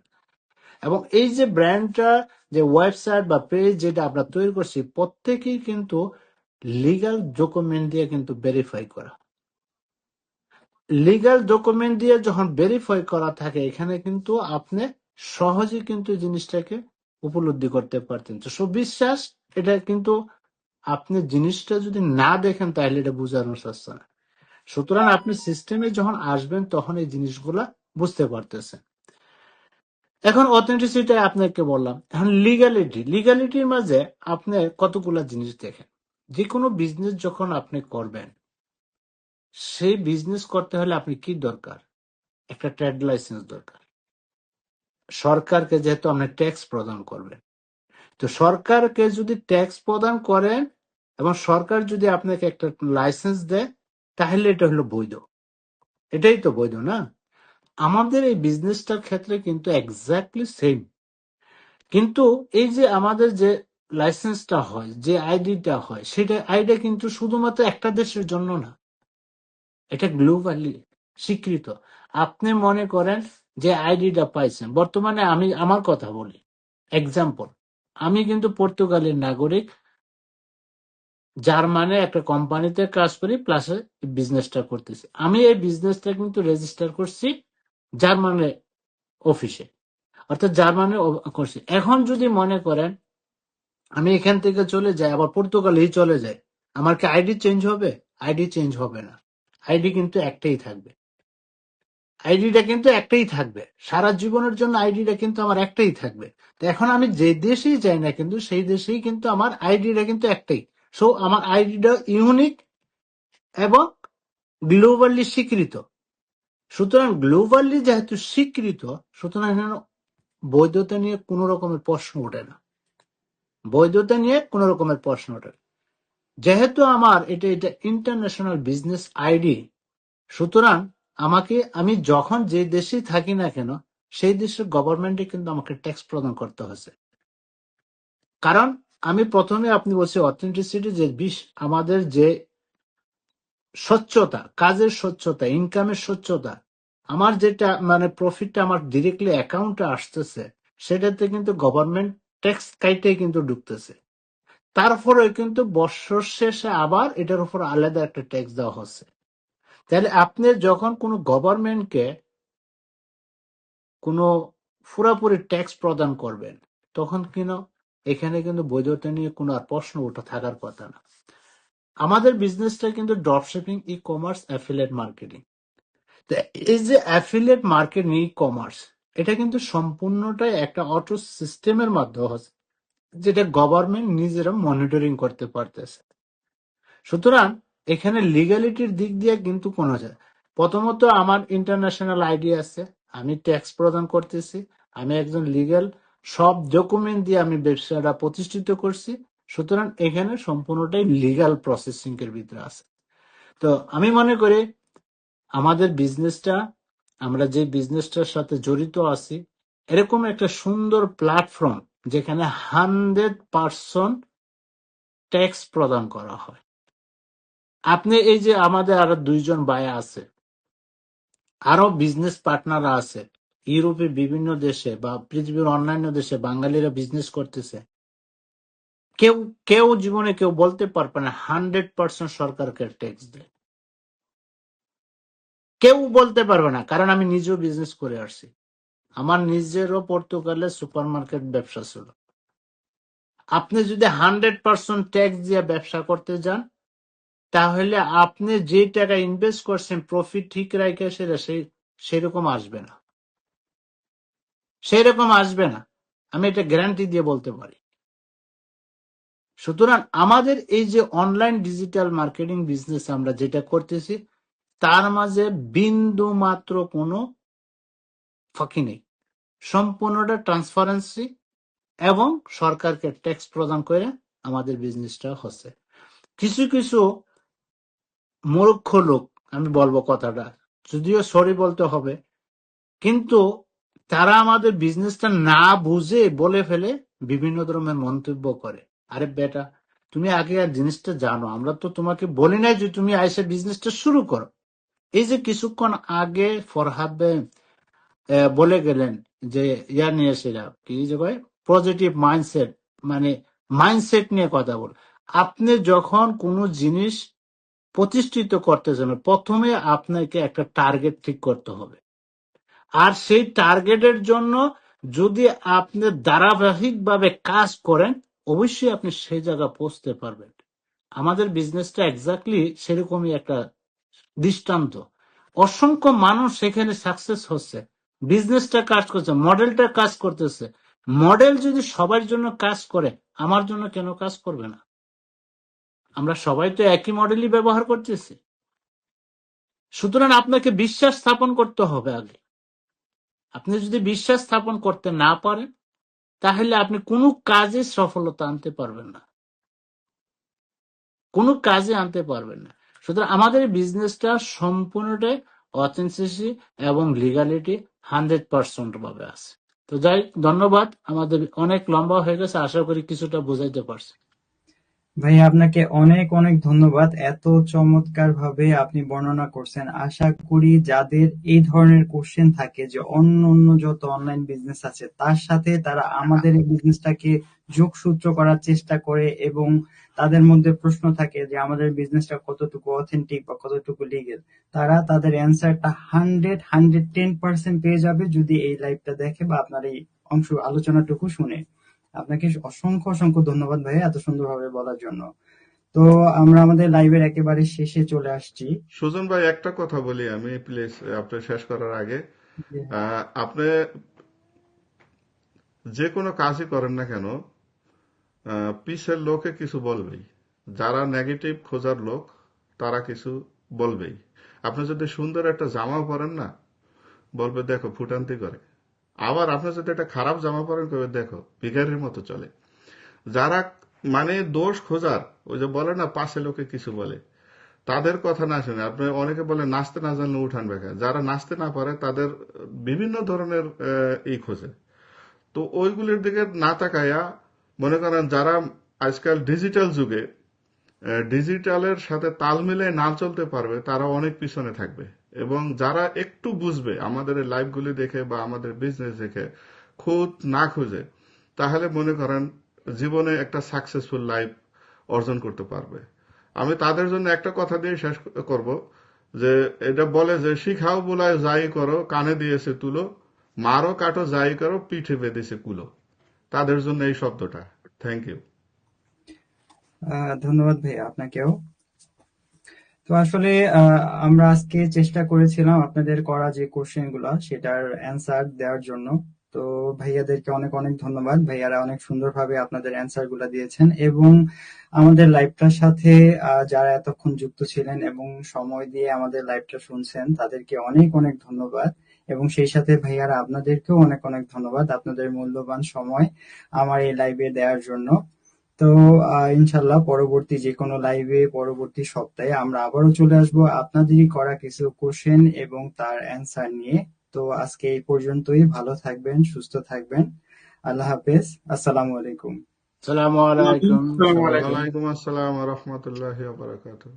এবং এই যে ব্র্যান্ডটা, যে ওয়েবসাইট বা পেজ যেটা আমরা তৈরি করছি, প্রত্যেকেই কিন্তু লিগাল ডকুমেন্ট দিয়ে কিন্তু ভেরিফাই করা। লিগাল ডকুমেন্ট দিয়ে যখন ভেরিফাই করা থাকে, এখানে কিন্তু আপনি সহজে কিন্তু জিনিসটাকে উপলব্ধি করতে পারতেন। তো সুবিশ্বাস, এটা কিন্তু আপনি জিনিসটা যদি না দেখেন তাহলে এটা বোঝানো যাচ্ছে না। সুতরাং আপনি সিস্টেমে যখন আসবেন তখন এই জিনিসগুলা বুঝতে পারতেছেন। এখন অথেন্টিসিটি আপনাকে বললাম। এখন লিগালিটির মাঝে আপনি কতগুলা জিনিস দেখেন। যে কোনো বিজনেস যখন আপনি করবেন, সেই বিজনেস করতে হলে আপনি কি দরকার? একটা ট্রেড লাইসেন্স দরকার। সরকারকে যেহেতু আপনি ট্যাক্স প্রদান করবেন, তো সরকারকে যদি ট্যাক্স প্রদান করেন এবং সরকার যদি আপনাকে একটা লাইসেন্স দেয়, তাহলে এটা হলো বৈধ। এটাই তো বৈধ, না? আমাদের এই বিজনেসটার ক্ষেত্রে কিন্তু এক্স্যাক্টলি সেম। কিন্তু এই যে আমাদের যে লাইসেন্সটা হয়, যে আইডিটা হয়, সেটা আইডি কিন্তু শুধুমাত্র একটা দেশের জন্য না, এটা গ্লোবালি স্বীকৃত। আপনি মনে করেন যে আইডিটা পাইছেন, বর্তমানে আমি আমার কথা বলি, এক্সাম্পল, আমি কিন্তু পর্তুগালের নাগরিক, জার্মানে একটা কোম্পানিতে কাজ করি, প্লাস বিজনেসটা করতেছি। আমি এই বিজনেসটা কিন্তু রেজিস্টার করছি জার্মানের অফিসে, অর্থাৎ জার্মানে করছি। এখন যদি মনে করেন আমি এখান থেকে চলে যাই, আবার পর্তুগালেই চলে যাই, আমার কি আইডি চেঞ্জ হবে? আইডি চেঞ্জ হবে না, আইডি কিন্তু একটাই থাকবে। আইডিটা কিন্তু একটাই থাকবে সারা জীবনের জন্য, আইডিটা কিন্তু আমার একটাই থাকবে। তো এখন আমি যে দেশেই যাই না কিন্তু সেই দেশেই কিন্তু আমার আইডিটা কিন্তু একটাই। সো আমার আইডিটা ইউনিক এবং গ্লোবালি স্বীকৃত। সুতরাং গ্লোবালি যেহেতু স্বীকৃত, সুতরাং এখানে বৈধতা নিয়ে কোনো রকমের প্রশ্ন ওঠে না। বৈধতা নিয়ে কোনো রকমের প্রশ্ন ওঠে না। যেহেতু আমার এটা ইন্টারন্যাশনাল বিজনেস আইডি, সুতরাং আমি যখন যে দেশেই থাকি না কেন, সেই দেশের গভর্নমেন্টে কিন্তু আমাকে ট্যাক্স প্রদান করতে হচ্ছে। কারণ আমি প্রথমে আপনি বলছি অথেন্টিসিটি, যে আমাদের যে স্বচ্ছতা, কাজের স্বচ্ছতা, ইনকামের স্বচ্ছতা, আমার যেটা মানে প্রফিটটা আমার ডিরেক্টলি অ্যাকাউন্টে আসতেছে, সেটাতে কিন্তু গভর্নমেন্ট ট্যাক্স কাইটে কিন্তু ঢুকতেছে। তারপরে কিন্তু বছর শেষে আবার এটার উপর আলাদা একটা ট্যাক্স দেওয়া হচ্ছে। তাহলে আপনি যখন কোনো গভর্নমেন্টকে কোনো পুরাপুরি ট্যাক্স প্রদান করবেন, তখন এখানে কিন্তু বৈধতা নিয়ে কোনো আর প্রশ্ন ওঠা থাকার কথা না। আমাদের বিজনেসটা কিন্তু dropshipping, e commerce, affiliate marketing. এই যে অ্যাফিলিয়েট মার্কেটিং, ই কমার্স, এটা কিন্তু সম্পূর্ণটাই একটা অটো সিস্টেমের মাধ্যমে হচ্ছে, যেটা গভর্নমেন্ট নিজেরা মনিটরিং করতে পারতেছে। সুতরাং এখানে লিগ্যালিটির দিক দিয়ে কিন্তু কোনো যায়। প্রথমত আমার ইন্টারন্যাশনাল আইডি আছে, আমি ট্যাক্স প্রদান করতেছি, আমি একজন লিগ্যাল, সব ডকুমেন্ট দিয়ে আমি ব্যবসাটা প্রতিষ্ঠিত করছি। সুতরাং এখানে সম্পূর্ণটাই লিগ্যাল প্রসেসিং এর ভিতরে আছে। তো আমি মনে করি আমাদের বিজনেসটা, আমরা যে বিজনেসটার সাথে জড়িত আছি, এরকম একটা সুন্দর প্ল্যাটফর্ম যেখানে 100% ট্যাক্স প্রদান করা হয়। আপনি এই যে আমাদের আরো 2জন ভাই আছে, আরো বিজনেস পার্টনার আছে, ইউরোপে বিভিন্ন দেশে বা পৃথিবীর অন্যান্য দেশে বাঙালিরা বিজনেস করতেছে। কেউ কেউ জীবনে কেউ বলতে পারবে না 100% সরকারকে ট্যাক্স দেয়, কেউ বলতে পারবে না। কারণ আমি নিজেও বিজনেস করে আসছি, আমার নিজেরও পর্তুগালে সুপার মার্কেট ব্যবসা ছিল। আপনি যদি 100% ট্যাক্স দিয়ে ব্যবসা করতে যান, তাহলে আপনি যে টাকা ইনভেস্ট করছেন প্রফিট ঠিক রাখে সেটা সেরকম আসবে না, সেরকম আসবে না, আমি এটা গ্যারান্টি দিয়ে বলতে পারি। সুতরাং আমাদের এই যে অনলাইন ডিজিটাল মার্কেটিং বিজনেস আমরা যেটা করতেছি, তার মাঝে বিন্দু মাত্র কোনো ফাঁকি নেই, সম্পূর্ণটা ট্রান্সপারেন্সি এবং সরকারকে ট্যাক্স প্রদান করে আমাদের বিজনেসটা হচ্ছে। কিছু কিছু মূর্খ লোক, আমি বলবো কথাটা, যদিও সরি বলতে হবে, কিন্তু তারা আমাদের বিজনেসটা না বুঝে বলে ফেলে, বিভিন্ন ধরনের মন্তব্য করে। আরে বেটা, তুমি আগে আর জিনিসটা জানো, আমরা তো তোমাকে বলি নাই যে তুমি আইসে বিজনেসটা শুরু করো। এই যে কিছুক্ষণ আগে ফরহাদ ভাই বলে গেলেন যে ইয়া নিয়ে সেটা কি যে কয় পজিটিভ মাইন্ডসেট, মানে মাইন্ডসেট নিয়ে কথা বল। আপনি যখন কোনো জিনিস প্রতিষ্ঠিত করতে চান, প্রথমে আপনাকে একটা টার্গেট ঠিক করতে হবে, আর সেই টার্গেটের জন্য যদি আপনি ধারাবাহিকভাবে কাজ করেন, অবশ্যই আপনি সেই জায়গা পৌঁছতে পারবেন। আমাদের বিজনেসটা এক্স্যাক্টলি সেরকমই একটা দৃষ্টান্ত। অসংখ্য মানুষ সেখানে সাকসেস হচ্ছে, বিজনেসটা কাজ করছে, মডেলটা কাজ করতেছে। মডেল যদি সবার জন্য কাজ করে, আমার জন্য কেন কাজ করবে না? আমরা সবাই তো একই মডেলই ব্যবহার করতেছি। সুতরাং আপনাকে বিশ্বাস স্থাপন করতে হবে আগে। আপনি যদি বিশ্বাস স্থাপন করতে না পারেন, তাহলে আপনি কোনো কাজে সফলতা আনতে পারবেন না, কোনো কাজে আনতে পারবেন না। সুতরাং আমাদের বিজনেসটা সম্পূর্ণটাই অথেন্টিসিটি এবং লিগালিটি 100% ভাবে আছে। তো যাই, ধন্যবাদ। আমাদের অনেক লম্বা হয়ে গেছে, আশা করি কিছুটা বোঝাইতে পারছি। ভাই আপনাকে অনেক অনেক ধন্যবাদ, এত চমৎকার ভাবে আপনি বর্ণনা করছেন। আশা করি যাদের এই ধরনের কোশ্চেন থাকে যে অন্য অন্য যত অনলাইন বিজনেস আছে তার সাথে তারা আমাদের এই বিজনেসটাকে যোগসূত্র করার চেষ্টা করে, এবং তাদের মধ্যে প্রশ্ন থাকে যে আমাদের বিজনেসটা কতটুকু অথেন্টিক বা কতটুকু লিগেল, তারা তাদের অ্যান্সারটা 110% পেয়ে যাবে যদি এই লাইভটা দেখে বা আপনার এই অংশ আলোচনাটুকু শুনে। আপনাকে অসংখ্য অসংখ্য ধন্যবাদ ভাই এত সুন্দরভাবে বলার জন্য। তো আমরা আমাদের লাইভের একেবারে শেষে চলে আসছি। সুজন ভাই, একটা কথা বলি আমি প্লিজ, আপনি শেষ করার আগে। আপনি যে কোনো কাজই করেন না কেন, পিছের লোকে কিছু বলবেই। যারা নেগেটিভ খোঁজার লোক তারা কিছু বলবেই। আপনি যদি সুন্দর একটা জামা পরেন না, বলবে দেখো ফুটান্তি করে। আবার আপনি যদি একটা খারাপ জামা পরেন, কবে দেখো ভিখারির মতো চলে। যারা মানে দোষ খোঁজার, ওই যে বলে না পাশে লোকে কিছু বলে, তাদের কথা না শুনে আপনি, অনেকে বলে নাচতে না জানলে উঠান বেকা, যারা নাচতে না পারে তাদের বিভিন্ন ধরনের খোঁজে। তো ওইগুলির দিকে না তাকাইয়া, মনে করেন যারা আজকাল ডিজিটাল যুগে ডিজিটালের সাথে তাল মিলে না চলতে পারবে, তারা অনেক পিছনে থাকবে। এবং যারা একটু বুঝবে আমাদের এই লাইভগুলি দেখে বা আমাদের বিজনেস দেখে, খুদ না খুঁজে, তাহলে মনে করেন জীবনে একটা সাকসেসফুল লাইফ অর্জন করতে পারবে। আমি তাদের জন্য একটা কথা দিয়ে শেষ করব, যে এটা বলে যে শিখাও বোলায় যাই করো, কানে দিয়েছে তুলো, মারো কাটো যাই করো, পিঠে বেঁধেছে কুলো। তাদের জন্য এই শব্দটা। Thank you. ধন্যবাদ ভাই আপনাকেও। তো আসলে আমরা আজকে চেষ্টা করেছিলাম আপনাদের করা যে কোশ্চেন গুলা সেটার অ্যান্সার দেওয়ার জন্য। তো ভাইয়াদেরকে অনেক অনেক ধন্যবাদ, ভাইয়ারা অনেক সুন্দরভাবে আপনাদের অ্যান্সার গুলা দিয়েছেন, এবং আমাদের লাইভটার সাথে যারা এতক্ষণ যুক্ত ছিলেন এবং সময় দিয়ে আমাদের লাইভটা শুনছেন তাদেরকে অনেক অনেক ধন্যবাদ। এবং সেই সাথে ভাইয়ারা আপনাদেরকেও অনেক অনেক ধন্যবাদ আপনাদের মূল্যবান সময় আমার এই লাইভে দেওয়ার জন্য। তো ইনশাল্লাহ পরবর্তী যে কোনো লাইভে পরবর্তী সপ্তাহে আমরা আবারও চলে আসবো আপনাদেরই করা কিছু কোশ্চেন এবং তার অ্যান্সার নিয়ে। তো আজকে এই পর্যন্তই, ভালো থাকবেন, সুস্থ থাকবেন। আল্লাহ হাফেজ, আসসালামু আলাইকুম। আসসালামু আলাইকুম। আসসালামু আলাইকুম। ওয়ালাইকুম আসসালাম ওয়া রাহমাতুল্লাহি ওয়া বারাকাতুহু।